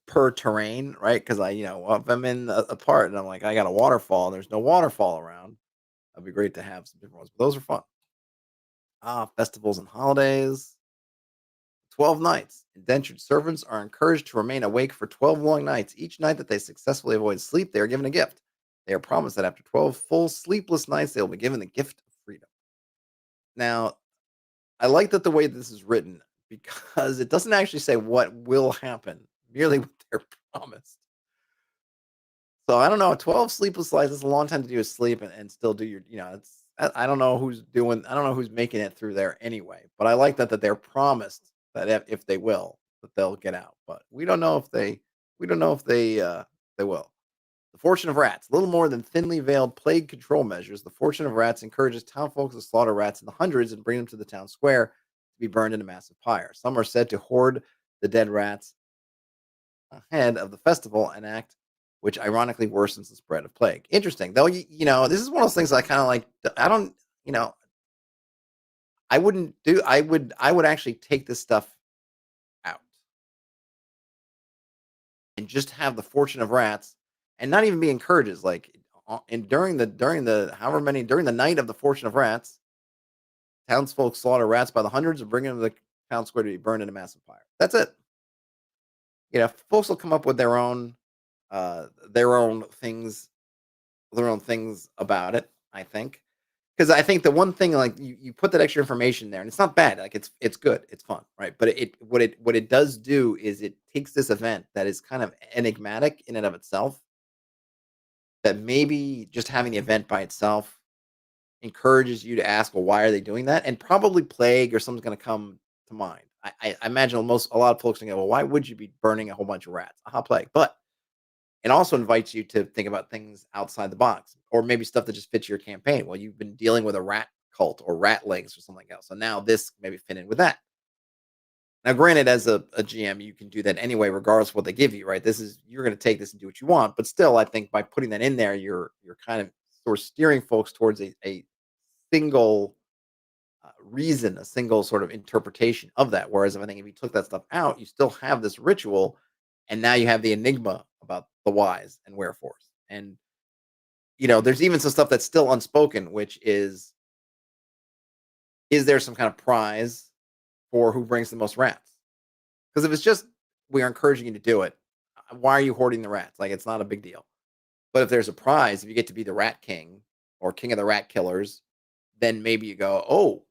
per terrain, right? Because if I'm in a part and I'm like, I got a waterfall and there's no waterfall around, it'd be great to have some different ones. But those are fun. Festivals and holidays. 12 nights. Indentured servants are encouraged to remain awake for 12 long nights. Each night that they successfully avoid sleep, they are given a gift. They are promised that after 12 full sleepless nights, they will be given the gift of freedom. Now, I like that the way this is written because it doesn't actually say what will happen, merely what they're promised. So I don't know. 12 sleepless nights is a long time to do is sleep and still do it's I don't know I don't know who's making it through there anyway. But I like that they're promised that if they will, that they'll get out. But we don't know if they will. The fortune of rats, little more than thinly veiled plague control measures. The fortune of rats encourages townfolk to slaughter rats in the hundreds and bring them to the town square to be burned in a massive pyre. Some are said to hoard the dead rats ahead of the festival, an act which ironically worsens the spread of plague. Interesting, though. This is one of those things I kind of like. I don't, you know, I wouldn't do. I would actually take this stuff out and just have the fortune of rats, and not even be encourages. Like, and during the however many during the night of the fortune of rats, townsfolk slaughter rats by the hundreds and bring them to the town square to be burned in a massive fire. That's it. Folks will come up with their own things about it, I think. Because I think the one thing, like, you put that extra information there, and it's not bad, like, it's good, it's fun, right? But what it does do is it takes this event that is kind of enigmatic in and of itself, that maybe just having the event by itself encourages you to ask, "Well, why are they doing that?" And probably plague or something's gonna come to mind. I imagine a lot of folks are gonna go, "Well, why would you be burning a whole bunch of rats?" Aha, plague. But it also invites you to think about things outside the box, or maybe stuff that just fits your campaign. Well, you've been dealing with a rat cult or rat legs or something else. So now this maybe fit in with that. Now, granted, as a GM, you can do that anyway, regardless of what they give you, right? You're going to take this and do what you want. But still, I think by putting that in there, you're kind of sort of steering folks towards a single reason, a single sort of interpretation of that. Whereas if I think if you took that stuff out, you still have this ritual, and now you have the enigma about the whys and wherefores. And there's even some stuff that's still unspoken, which is there some kind of prize for who brings the most rats? Because if it's just we are encouraging you to do it, why are you hoarding the rats? Like, it's not a big deal. But if there's a prize, if you get to be the rat king or king of the rat killers, then maybe you go, oh,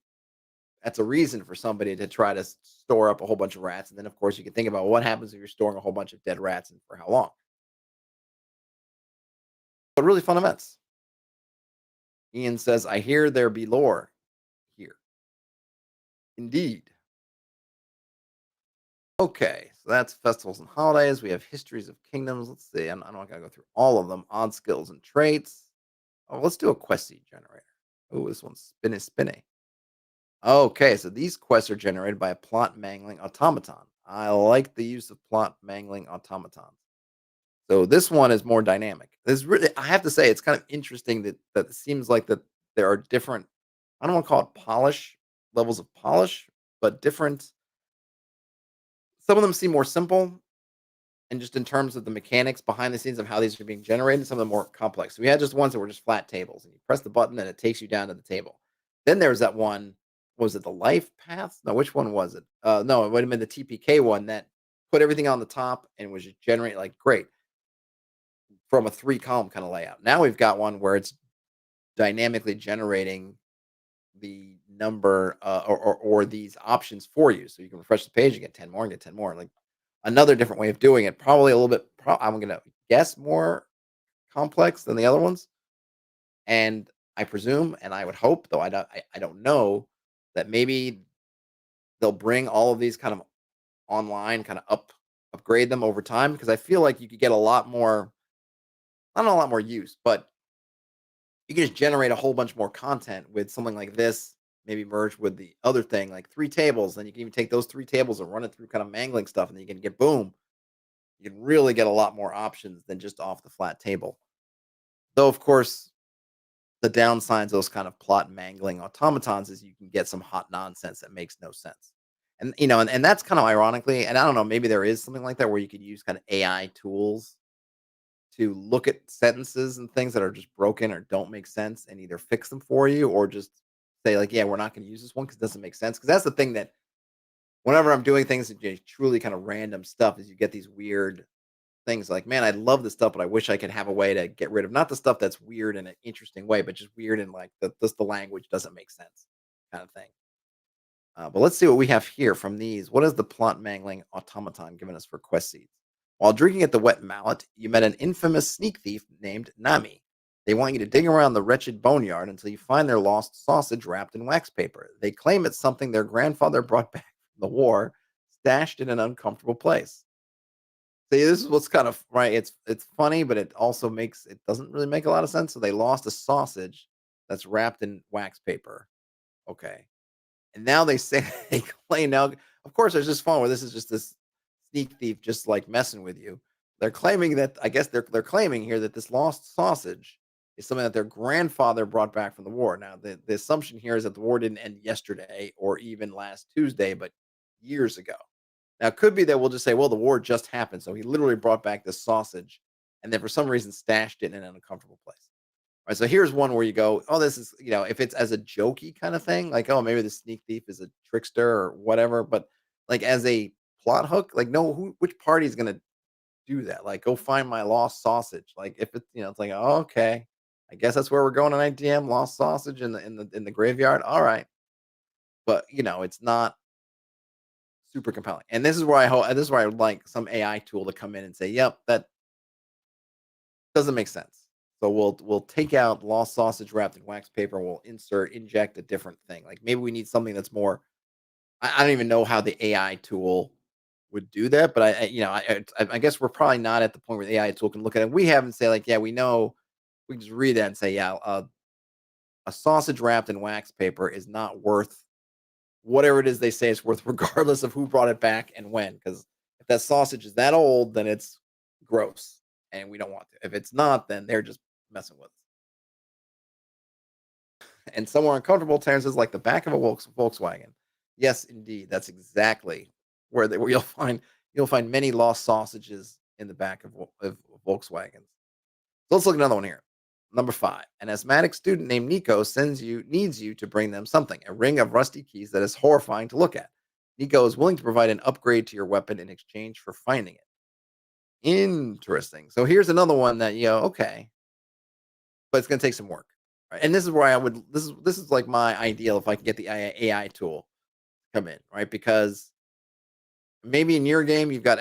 that's a reason for somebody to try to store up a whole bunch of rats. And then, of course, you can think about what happens if you're storing a whole bunch of dead rats and for how long. But really fun events. Ian says, I hear there be lore here. Indeed. Okay, so that's festivals and holidays. We have histories of kingdoms. Let's see. I'm not going to go through all of them. Odd skills and traits. Oh, let's do a quest seed generator. Oh, this one's spinny. Okay, so these quests are generated by a plot mangling automaton. I like the use of plot mangling automatons. So this one is more dynamic. This really, I have to say, it's kind of interesting that it seems like that there are different. I don't want to call it polish levels of polish, but different. Some of them seem more simple, and just in terms of the mechanics behind the scenes of how these are being generated, some of them more complex. So we had just ones that were just flat tables, and you press the button and it takes you down to the table. Then there's that one. Was it the life paths? No, which one was it? No, it would have been the TPK one that put everything on the top and was just generate like great. from a 3 column kind of layout. Now we've got one where it's dynamically generating the number or these options for you. So you can refresh the page and get 10 more and get 10 more. Like another different way of doing it, probably a little bit, I'm going to guess more complex than the other ones. And I presume, and I would hope, though I don't know, that maybe they'll bring all of these kind of online, kind of upgrade them over time because I feel like you could get a lot more, not a lot more use, but you can just generate a whole bunch more content with something like this, maybe merge with the other thing, like 3 tables. Then you can even take those 3 tables and run it through kind of mangling stuff, and then you can get boom. You can really get a lot more options than just off the flat table. Though, of course, the downsides of those kind of plot mangling automatons is you can get some hot nonsense that makes no sense. And and that's kind of ironically, and I don't know, maybe there is something like that where you could use kind of AI tools to look at sentences and things that are just broken or don't make sense and either fix them for you or just say like, yeah, we're not going to use this one because it doesn't make sense. Because that's the thing that whenever I'm doing things that truly kind of random stuff, is you get these weird things like, man, I love this stuff, but I wish I could have a way to get rid of not the stuff that's weird in an interesting way, but just weird in like the language doesn't make sense kind of thing. But let's see what we have here from these. What is the plot mangling automaton giving us for quest seeds? While drinking at the Wet Mallet, you met an infamous sneak thief named Nami. They want you to dig around the wretched boneyard until you find their lost sausage wrapped in wax paper. They claim it's something their grandfather brought back from the war, stashed in an uncomfortable place. See, this is what's kind of right. It's funny, but it doesn't really make a lot of sense. So they lost a sausage that's wrapped in wax paper. Okay. And now they say they claim now, of course, there's this fun where this is just this sneak thief just like messing with you. They're claiming that I guess they're claiming here that this lost sausage is something that their grandfather brought back from the war. Now, the assumption here is that the war didn't end yesterday or even last Tuesday, but years ago. Now, it could be that we'll just say, well, the war just happened. So he literally brought back this sausage and then for some reason stashed it in an uncomfortable place. Right, so here's one where you go, "Oh, this is," if it's as a jokey kinda thing, like, "Oh, maybe the sneak thief is a trickster or whatever," but, like, as a plot hook, like, no, which party is gonna do that? Like, "Go find my lost sausage." Like, if it's it's like, "Oh, okay. I guess that's where we're going tonight, DM, lost sausage in the graveyard, alright." But, it's not super compelling, and this is where I would like some AI tool to come in and say, "Yep, that doesn't make sense." So we'll take out lost sausage wrapped in wax paper and we'll inject a different thing. Like maybe we need something that's more. I don't even know how the AI tool would do that, but I guess we're probably not at the point where the AI tool can look at it. We have and say like, yeah, we know. We can just read that and say, yeah, a sausage wrapped in wax paper is not worth whatever it is they say it's worth, regardless of who brought it back and when. Because if that sausage is that old, then it's gross, and we don't want to. If it's not, then they're just messing with us. And somewhere uncomfortable turns is like the back of a Volkswagen. Yes, indeed, that's exactly where you'll find many lost sausages in the back of Volkswagens. So let's look at another one here. Number 5. An asthmatic student named Nico needs you to bring them something, a ring of rusty keys that is horrifying to look at. Nico is willing to provide an upgrade to your weapon in exchange for finding it. Interesting. So here's another one that, okay, but it's gonna take some work. Right. And this is where I would this is like my ideal if I can get the AI tool to come in, right? Because maybe in your game you've got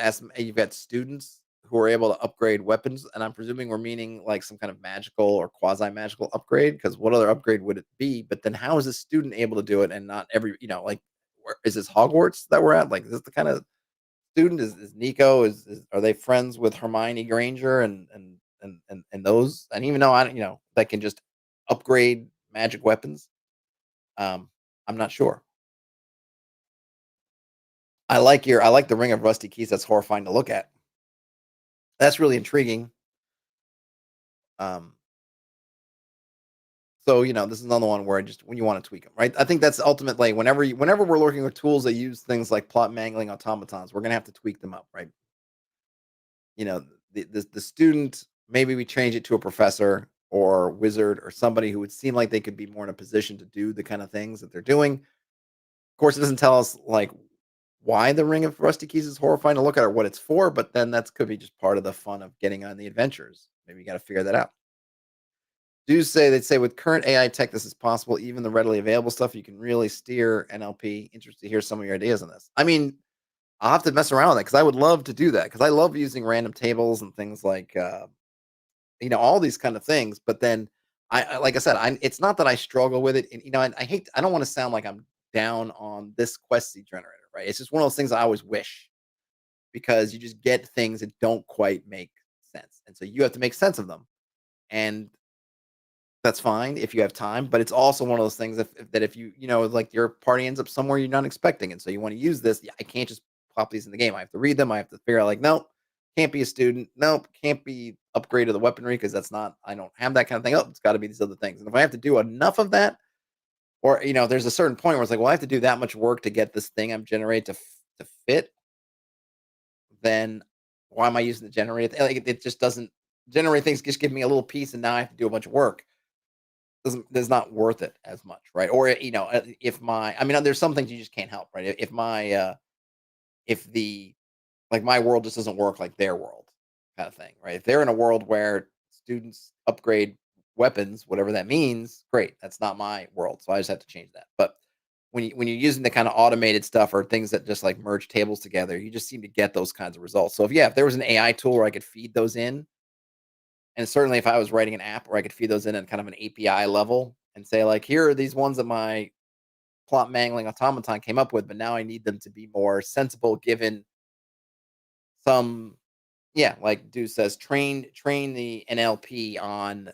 students who are able to upgrade weapons, and I'm presuming we're meaning like some kind of magical or quasi magical upgrade. Because what other upgrade would it be? But then how is a student able to do it and not every like where is this Hogwarts that we're at? Like is this the kind of student is Nico is are they friends with Hermione Granger and those and even though I don't that can just upgrade magic weapons. I'm not sure. I like the ring of rusty keys. That's horrifying to look at. That's really intriguing. Um, so this is another one where I just when you want to tweak them, right? I think that's ultimately whenever we're working with tools that use things like plot mangling automatons, we're gonna have to tweak them up, right? You know, the student, maybe we change it to a professor or wizard or somebody who would seem like they could be more in a position to do the kind of things that they're doing. Of course, it doesn't tell us like why the Ring of Rusty Keys is horrifying to look at or what it's for, but then that could be just part of the fun of getting on the adventures. Maybe you got to figure that out. Do say they'd say with current AI tech, this is possible. Even the readily available stuff, you can really steer NLP. Interested to hear some of your ideas on this. I mean, I'll have to mess around with that because I would love to do that because I love using random tables and things like all these kind of things. But then like I said, it's not that I struggle with it. And I hate I don't want to sound like I'm down on this Questy generator, right? It's just one of those things I always wish because you just get things that don't quite make sense. And so you have to make sense of them. And that's fine if you have time, but it's also one of those things that if like your party ends up somewhere you're not expecting, and so you want to use this, yeah, I can't just pop these in the game. I have to read them. I have to figure out like, nope, can't be a student. Nope, can't be upgrade of the weaponry because that's not. I don't have that kind of thing. Oh, it's got to be these other things. And if I have to do enough of that, or there's a certain point where it's like, well, I have to do that much work to get this thing I'm generate to fit. Then why am I using the generator? Like it just doesn't generate things. Just give me a little piece, and now I have to do a bunch of work doesn't is not worth it as much, right? Or if my I mean, there's some things you just can't help, right? If my if the like my world just doesn't work like their world, kind of thing, right? If they're in a world where students upgrade weapons, whatever that means, great. That's not my world, so I just have to change that. But when you're using the kind of automated stuff or things that just like merge tables together, you just seem to get those kinds of results. So if there was an AI tool where I could feed those in, and certainly if I was writing an app where I could feed those in at kind of an API level and say, like, here are these ones that my plot mangling automaton came up with, but now I need them to be more sensible given some, yeah, like Dude says, train the NLP on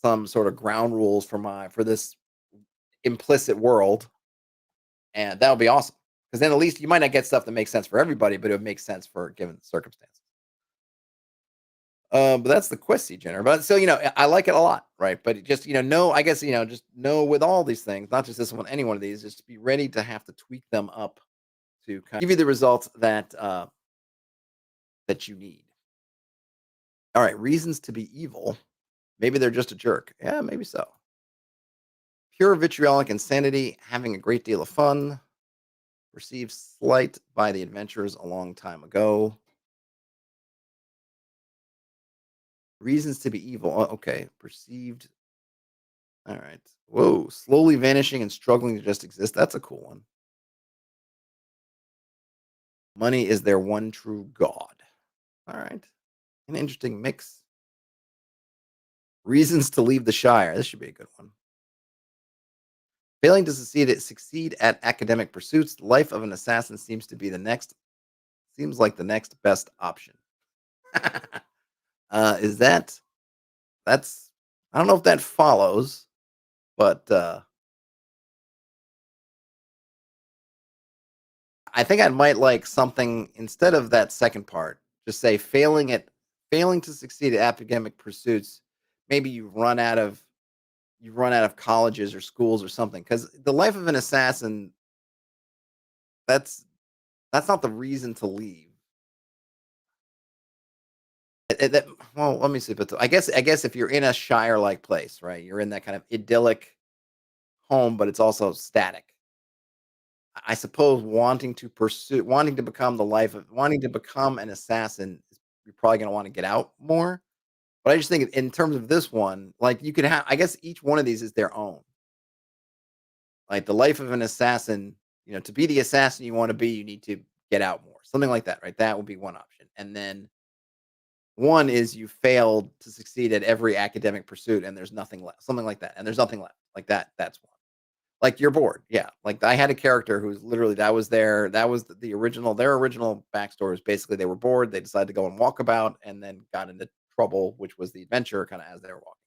some sort of ground rules for this implicit world. And that would be awesome. Because then at least you might not get stuff that makes sense for everybody, but it would make sense for given circumstances. But that's the Questy Jenner. But so I like it a lot, right? But just know, I guess just know with all these things, not just this one, any one of these, just be ready to have to tweak them up to kind of give you the results that you need. All right, reasons to be evil. Maybe they're just a jerk. Yeah, maybe so. Pure vitriolic insanity, having a great deal of fun. Received slight by the adventurers a long time ago. Reasons to be evil. Okay, perceived. All right. Whoa, slowly vanishing and struggling to just exist. That's a cool one. Money is their one true god. All right. An interesting mix. Reasons to leave the Shire. This should be a good one. Failing to succeed at academic pursuits, the life of an assassin seems like the next best option. Is that's I don't know if that follows, but I think I might like something instead of that second part. Just say failing to succeed at academic pursuits. Maybe you run out of colleges or schools or something. Because the life of an assassin, that's that's not the reason to leave. Well, let me see. But I guess if you're in a shire like place, right? You're in that kind of idyllic home, but it's also static. I suppose wanting to become an assassin, you're probably going to want to get out more. But I just think in terms of this one, like you could have, I guess each one of these is their own. Like the life of an assassin, to be the assassin you want to be, you need to get out more. Something like that, right? That would be one option. And then one is you failed to succeed at every academic pursuit and there's nothing left. Something like that. And there's nothing left. Like that's one. Like you're bored. Yeah. Like I had a character who's literally that was the original their original backstory was basically they were bored, they decided to go and walk about and then got into trouble, which was the adventure kind of as they were walking.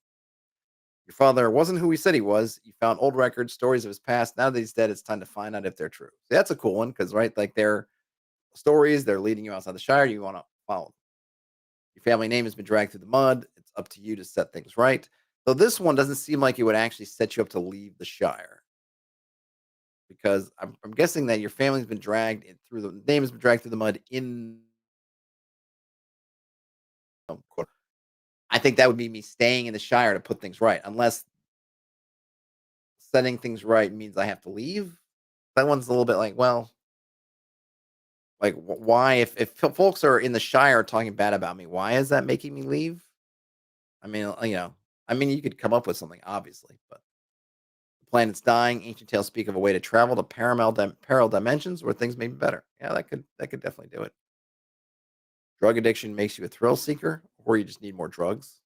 Your father wasn't who he said he was. You found old records, stories of his past. Now that he's dead, it's time to find out if they're true. See, that's a cool one because, right, like they're stories, they're leading you outside the Shire. You want to follow them. Your family name has been dragged through the mud. It's up to you to set things right. So this one doesn't seem like it would actually set you up to leave the Shire because I'm guessing that your family's been dragged through the name has been dragged through the mud in. Quote. I think that would be me staying in the Shire to put things right, unless setting things right means I have to leave. That one's a little bit like, well, like why if folks are in the Shire talking bad about me, why is that making me leave? I mean, you could come up with something obviously, but the planet's dying. Ancient tales speak of a way to travel to parallel dimensions where things may be better. Yeah, that could definitely do it. Drug addiction makes you a thrill seeker, or you just need more drugs.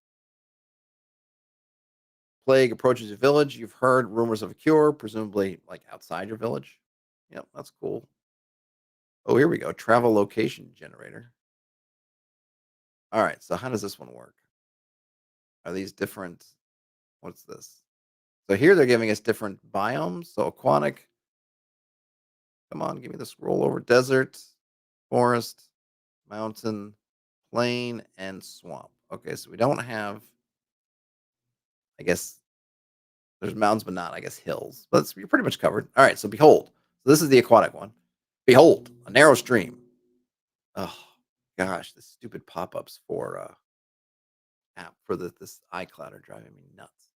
Plague approaches your village. You've heard rumors of a cure, presumably like outside your village. Yep, that's cool. Oh, here we go. Travel location generator. All right. So how does this one work? Are these different? What's this? So here they're giving us different biomes. So aquatic. Come on, give me the scroll over. Desert, forest, mountain, plain, and swamp. Okay, so we don't have. I guess there's mountains, but not. I guess hills. But you're pretty much covered. All right. So behold. So this is the aquatic one. Behold, a narrow stream. Oh gosh, the stupid pop-ups for app for this iCloud are driving me nuts.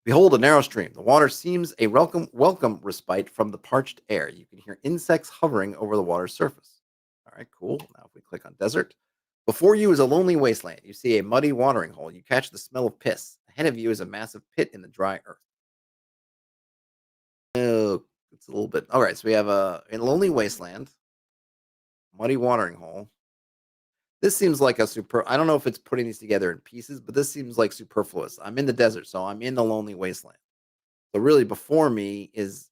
Behold, a narrow stream. The water seems a welcome respite from the parched air. You can hear insects hovering over the water's surface. All right, cool. Now, if we click on desert, before you is a lonely wasteland. You see a muddy watering hole. You catch the smell of piss. Ahead of you is a massive pit in the dry earth. Oh, it's a little bit. All right, so we have a lonely wasteland, muddy watering hole. This seems like a super. I don't know if it's putting these together in pieces, but this seems like superfluous. I'm in the desert, so I'm in the lonely wasteland. So really, before me is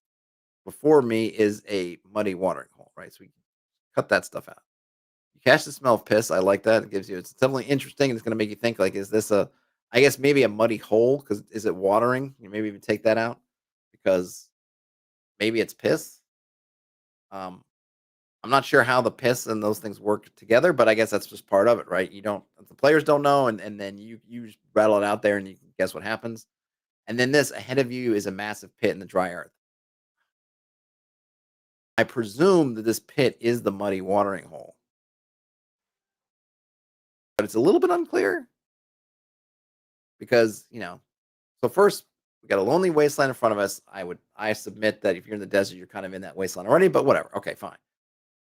a muddy watering hole, right? So we cut that stuff out. You catch the smell of piss. I like that. It gives you. It's definitely interesting, and it's going to make you think. Like, is this a? I guess maybe a muddy hole because is it watering? You maybe even take that out because maybe it's piss. Um, I'm not sure how the piss and those things work together, but I guess that's just part of it, right? You don't the players don't know, and then you just rattle it out there, and you can guess what happens. And then this ahead of you is a massive pit in the dry earth. I presume that this pit is the muddy watering hole, but it's a little bit unclear because So first, we got a lonely wasteland in front of us. I submit that if you're in the desert, you're kind of in that wasteland already, but whatever. Okay, fine.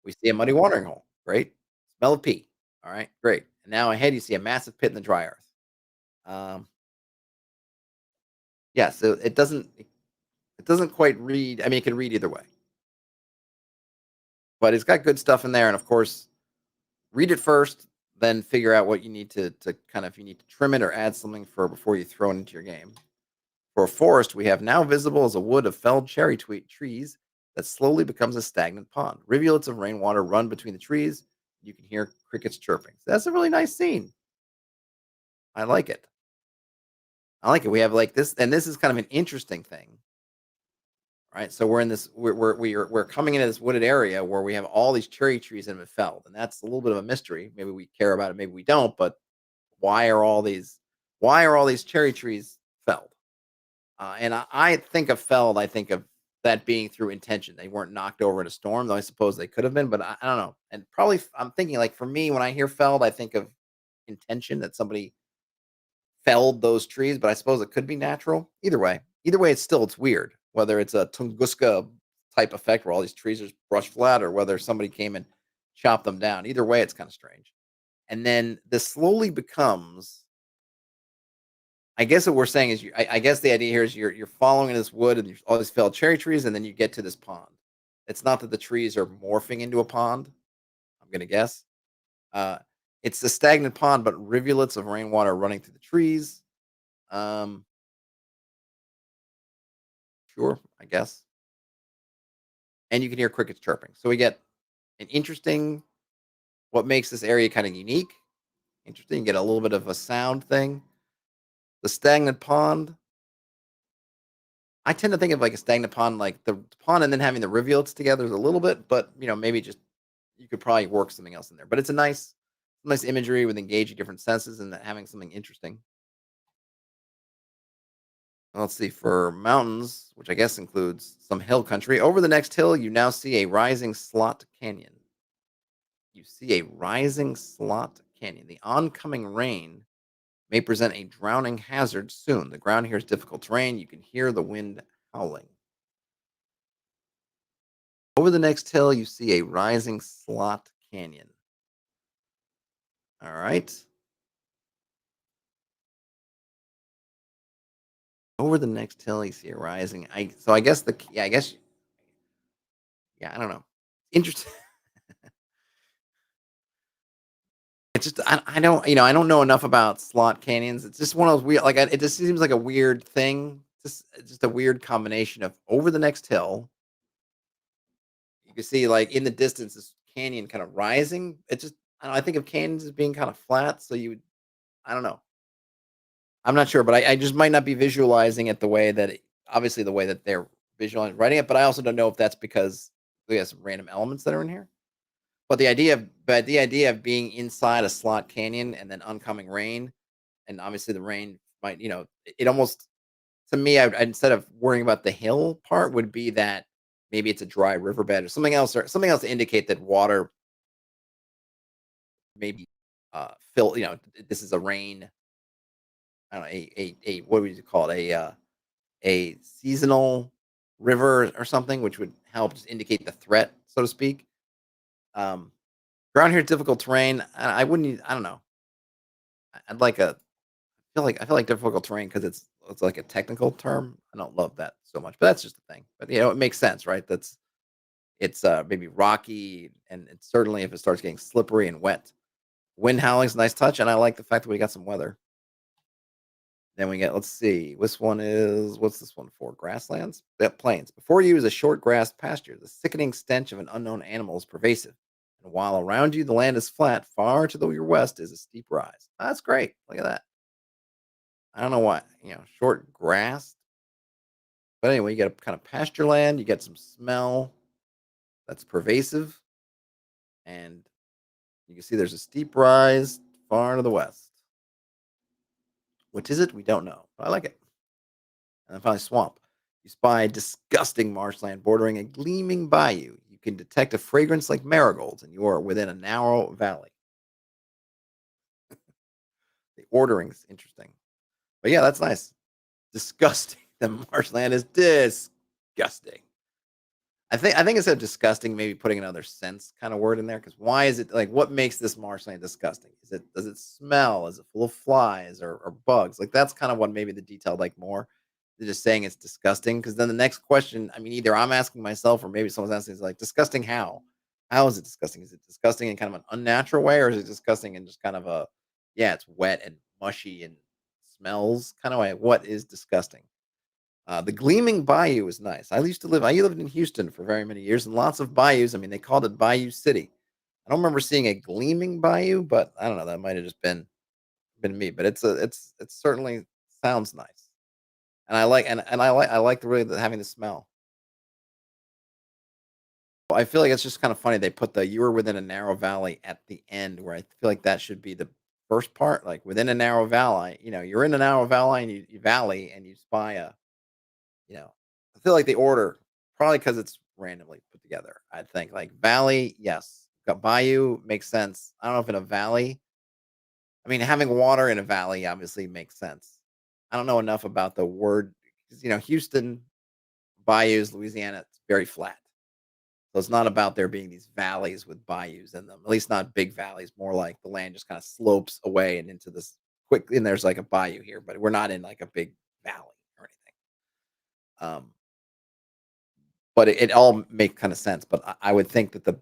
We see a muddy watering hole. Great. Smell of pee. All right, great. And now ahead, you see a massive pit in the dry earth. Um, yeah, so it doesn't quite read. I mean, it can read either way, but it's got good stuff in there. And of course, read it first, then figure out what you need to kind of if you need to trim it or add something for before you throw it into your game. For a forest, we have now visible as a wood of felled trees that slowly becomes a stagnant pond. Rivulets of rainwater run between the trees. You can hear crickets chirping. So that's a really nice scene. I like it. I like it. We have like this, and this is kind of an interesting thing, right? So we're in this, we're coming into this wooded area where we have all these cherry trees that have been felled, and that's a little bit of a mystery. Maybe we care about it, maybe we don't. But why are all these, why are all these cherry trees felled? And I think of felled, I think of that being through intention. They weren't knocked over in a storm, though I suppose they could have been, but I don't know. And probably I'm thinking like for me, when I hear felled, I think of intention that somebody felled those trees, but I suppose it could be natural. Either way, it's weird. Whether it's a Tunguska type effect where all these trees are just brushed flat, or whether somebody came and chopped them down. Either way, it's kind of strange. And then this slowly becomes I guess what we're saying is, I guess the idea here is you're following this wood and there's all these felled cherry trees, and then you get to this pond. It's not that the trees are morphing into a pond. I'm gonna guess. Uh, it's a stagnant pond, but rivulets of rainwater running through the trees. Um, sure, I guess. And you can hear crickets chirping. So we get an interesting. What makes this area kind of unique? Interesting. Get a little bit of a sound thing. The stagnant pond. I tend to think of like a stagnant pond, like the pond, and then having the rivulets together is a little bit, but maybe just you could probably work something else in there. But it's a nice imagery with engaging different senses and that having something interesting. Let's see for mountains, which I guess includes some hill country. Over the next hill, you now see a rising slot canyon. You see a rising slot canyon. The oncoming rain may present a drowning hazard soon. The ground here is difficult terrain. You can hear the wind howling. Over the next hill, you see a rising slot canyon. All right. Over the next hill, you see it rising. I guess yeah, I guess yeah, I don't know. Interesting. It's just I don't I don't know enough about slot canyons. It's just one of those weird it just seems like a weird thing. Just a weird combination of over the next hill. You can see like in the distance this canyon kind of rising. It just I think of canyons as being kind of flat, so you would I don't know. I'm not sure, but I just might not be visualizing it the way that obviously the way that they're visualizing writing it, but I also don't know if that's because we have some random elements that are in here. But the idea of being inside a slot canyon and then oncoming rain, and obviously the rain might, it almost to me, instead of worrying about the hill part, would be that maybe it's a dry riverbed or something else to indicate that water maybe fill. This is a rain. I don't know a what would you call it a seasonal river or something, which would help just indicate the threat, so to speak. Um, Around here, difficult terrain. I wouldn't. I don't know. I'd like a I feel like difficult terrain because it's like a technical term. I don't love that so much, but that's just the thing. But it makes sense, right? It's maybe rocky, and it's certainly if it starts getting slippery and wet. Wind howling's a nice touch, and I like the fact that we got some weather. Then we get let's see, what's this one for? Grasslands? Yep, plains. Before you is a short grass pasture. The sickening stench of an unknown animal is pervasive. And while around you the land is flat, far to your west is a steep rise. That's great. Look at that. I don't know why, short grass. But anyway, you get a kind of pasture land, you get some smell that's pervasive, and you can see there's a steep rise far to the west. Which is it? We don't know. But I like it. And then finally, swamp. You spy disgusting marshland bordering a gleaming bayou. You can detect a fragrance like marigolds, and you are within a narrow valley. The ordering's interesting. But yeah, that's nice. Disgusting. The marshland is disgusting. I think instead of disgusting, maybe putting another sense kind of word in there. Because why is it like what makes this marshland disgusting? Does it smell? Is it full of flies or bugs? Like that's kind of what maybe the detail like more than just saying it's disgusting. Because then the next question, I mean, either I'm asking myself or maybe someone's asking is like disgusting how? How is it disgusting? Is it disgusting in kind of an unnatural way, or is it disgusting in just kind of a yeah, it's wet and mushy and smells kind of way? What is disgusting? The Gleaming Bayou is nice. I lived in Houston for very many years and lots of bayous. I mean, they called it Bayou City. I don't remember seeing a gleaming bayou, but I don't know. That might have just been me. But it's certainly sounds nice, and I like the really having the smell. I feel like it's just kind of funny they put the you were within a narrow valley at the end, where I feel like that should be the first part. Like within a narrow valley, you're in a narrow valley and you spy a I feel like the order probably because it's randomly put together, I think, like, valley, yes. Got bayou makes sense. I don't know if in a valley I mean, having water in a valley obviously makes sense. I don't know enough about the word 'cause, Houston, bayous, Louisiana, it's very flat. So it's not about there being these valleys with bayous in them, at least not big valleys, more like the land just kinda slopes away and into this quick and there's, like, a bayou here, but we're not in, like, a big valley or anything. Um But it all make kinda sense, but I would think that the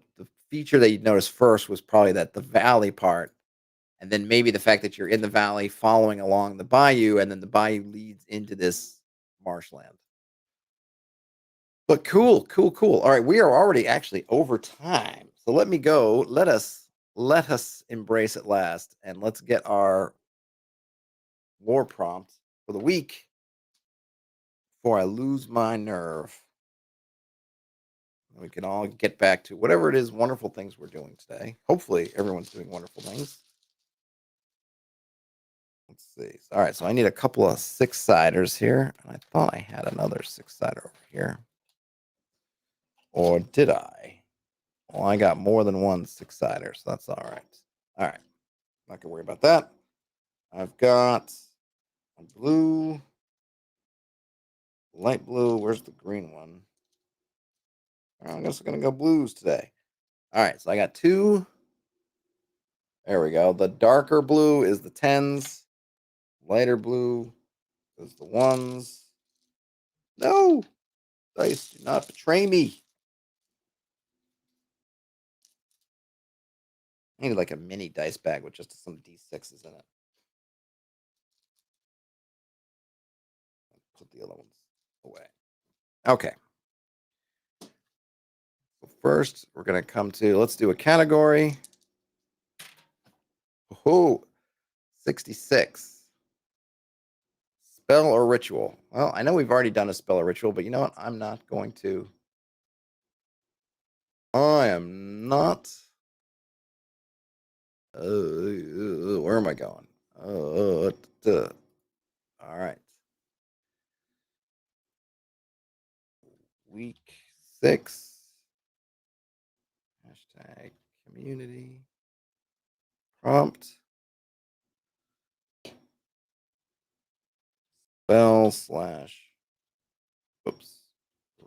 feature that you'd notice first was probably that the valley part, and then maybe the fact that you're in the valley following along the bayou, and then the bayou leads into this marshland. But cool, cool, cool. Alright, we are already actually over time, so let me go. Let us embrace it last, and let's get our lore prompt for the week before I lose my nerve. We can all get back to whatever it is wonderful things we're doing today. Hopefully, everyone's doing wonderful things. Let's see. All right, so I need a couple of six-siders here. And I thought I had another six-sider over here. Or did I? Well, I got more than one six-sider, so that's all right. All right, not gonna worry about that. I've got a blue, light blue. Where's the green one? I guess I'm gonna go blues today. All right, so I got two. There we go. The darker blue is the tens. Lighter blue is the ones. No, dice, do not betray me. I need like a mini dice bag with just some D6s in it. Put the other ones away. Okay. So first, we're going to come to, let's do a category. Oh, 66. Spell or ritual. Well, I know we've already done a spell or ritual, but you know what? I'm not going to. I am not. Where am I going? All right. Week 6. Hashtag community. Prompt. Spell slash. Oops.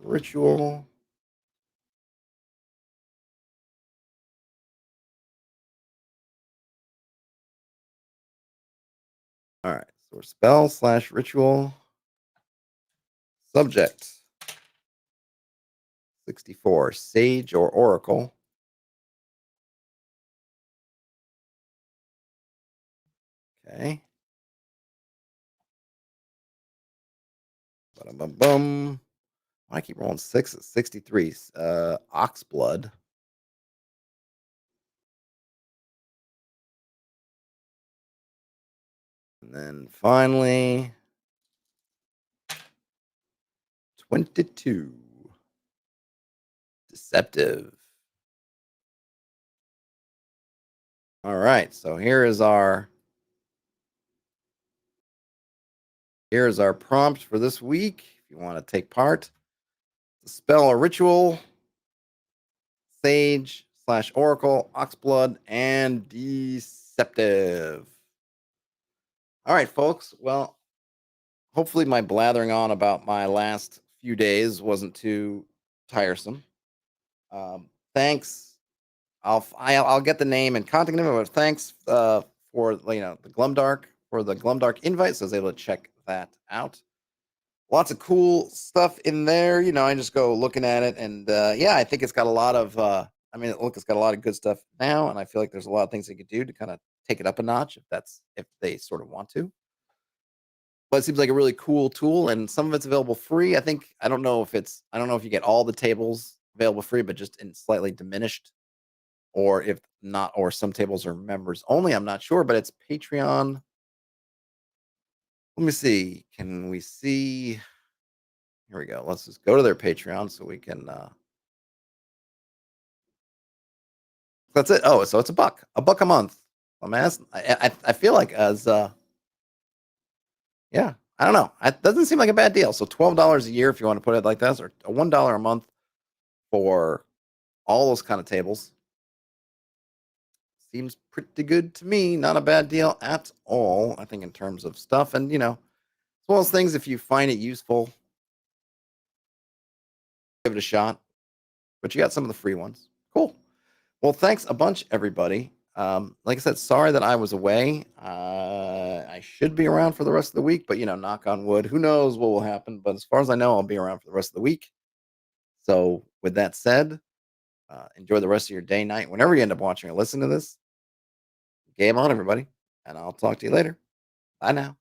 Ritual. All right. So we're spell slash ritual. Subject 64. Sage or oracle. Okay. Bum bum. I keep rolling sixes. 63. Ox blood. And then finally 22. Deceptive. All right. So here is our prompt for this week. If you want to take part, the spell or ritual, sage slash oracle, oxblood, and deceptive. All right, folks. Well, hopefully my blathering on about my last few days wasn't too tiresome. Thanks. I'll get the name and contact info. But thanks for the Glumdark for the Glumdark invite. So I was able to check that out. Lots of cool stuff in there. I just go looking at it, and yeah, I think it's got a lot of. Look, it's got a lot of good stuff now, and I feel like there's a lot of things they could do to kind of take it up a notch if they sort of want to. But it seems like a really cool tool, and some of it's available free. I don't know if you get all the tables available free, but just in slightly diminished, or if not, or some tables are members only. I'm not sure, but it's Patreon. Let me see. Can we see? Here we go. Let's just go to their Patreon so we can. That's it. Oh, so it's a buck a month. I'm asking. I feel like as yeah. I don't know. It doesn't seem like a bad deal. So $12 a year if you want to put it like that, or $1 a month for all those kind of tables. Seems pretty good to me. Not a bad deal at all. I think in terms of stuff, and as well as things. If you find it useful, give it a shot. But you got some of the free ones. Cool. Well, thanks a bunch, everybody. Like I said, sorry that I was away. I should be around for the rest of the week, but knock on wood, who knows what will happen. But as far as I know, I'll be around for the rest of the week. So, with that said, enjoy the rest of your day, night, whenever you end up watching or listening to this. Game on, everybody. And I'll talk to you later. Bye now.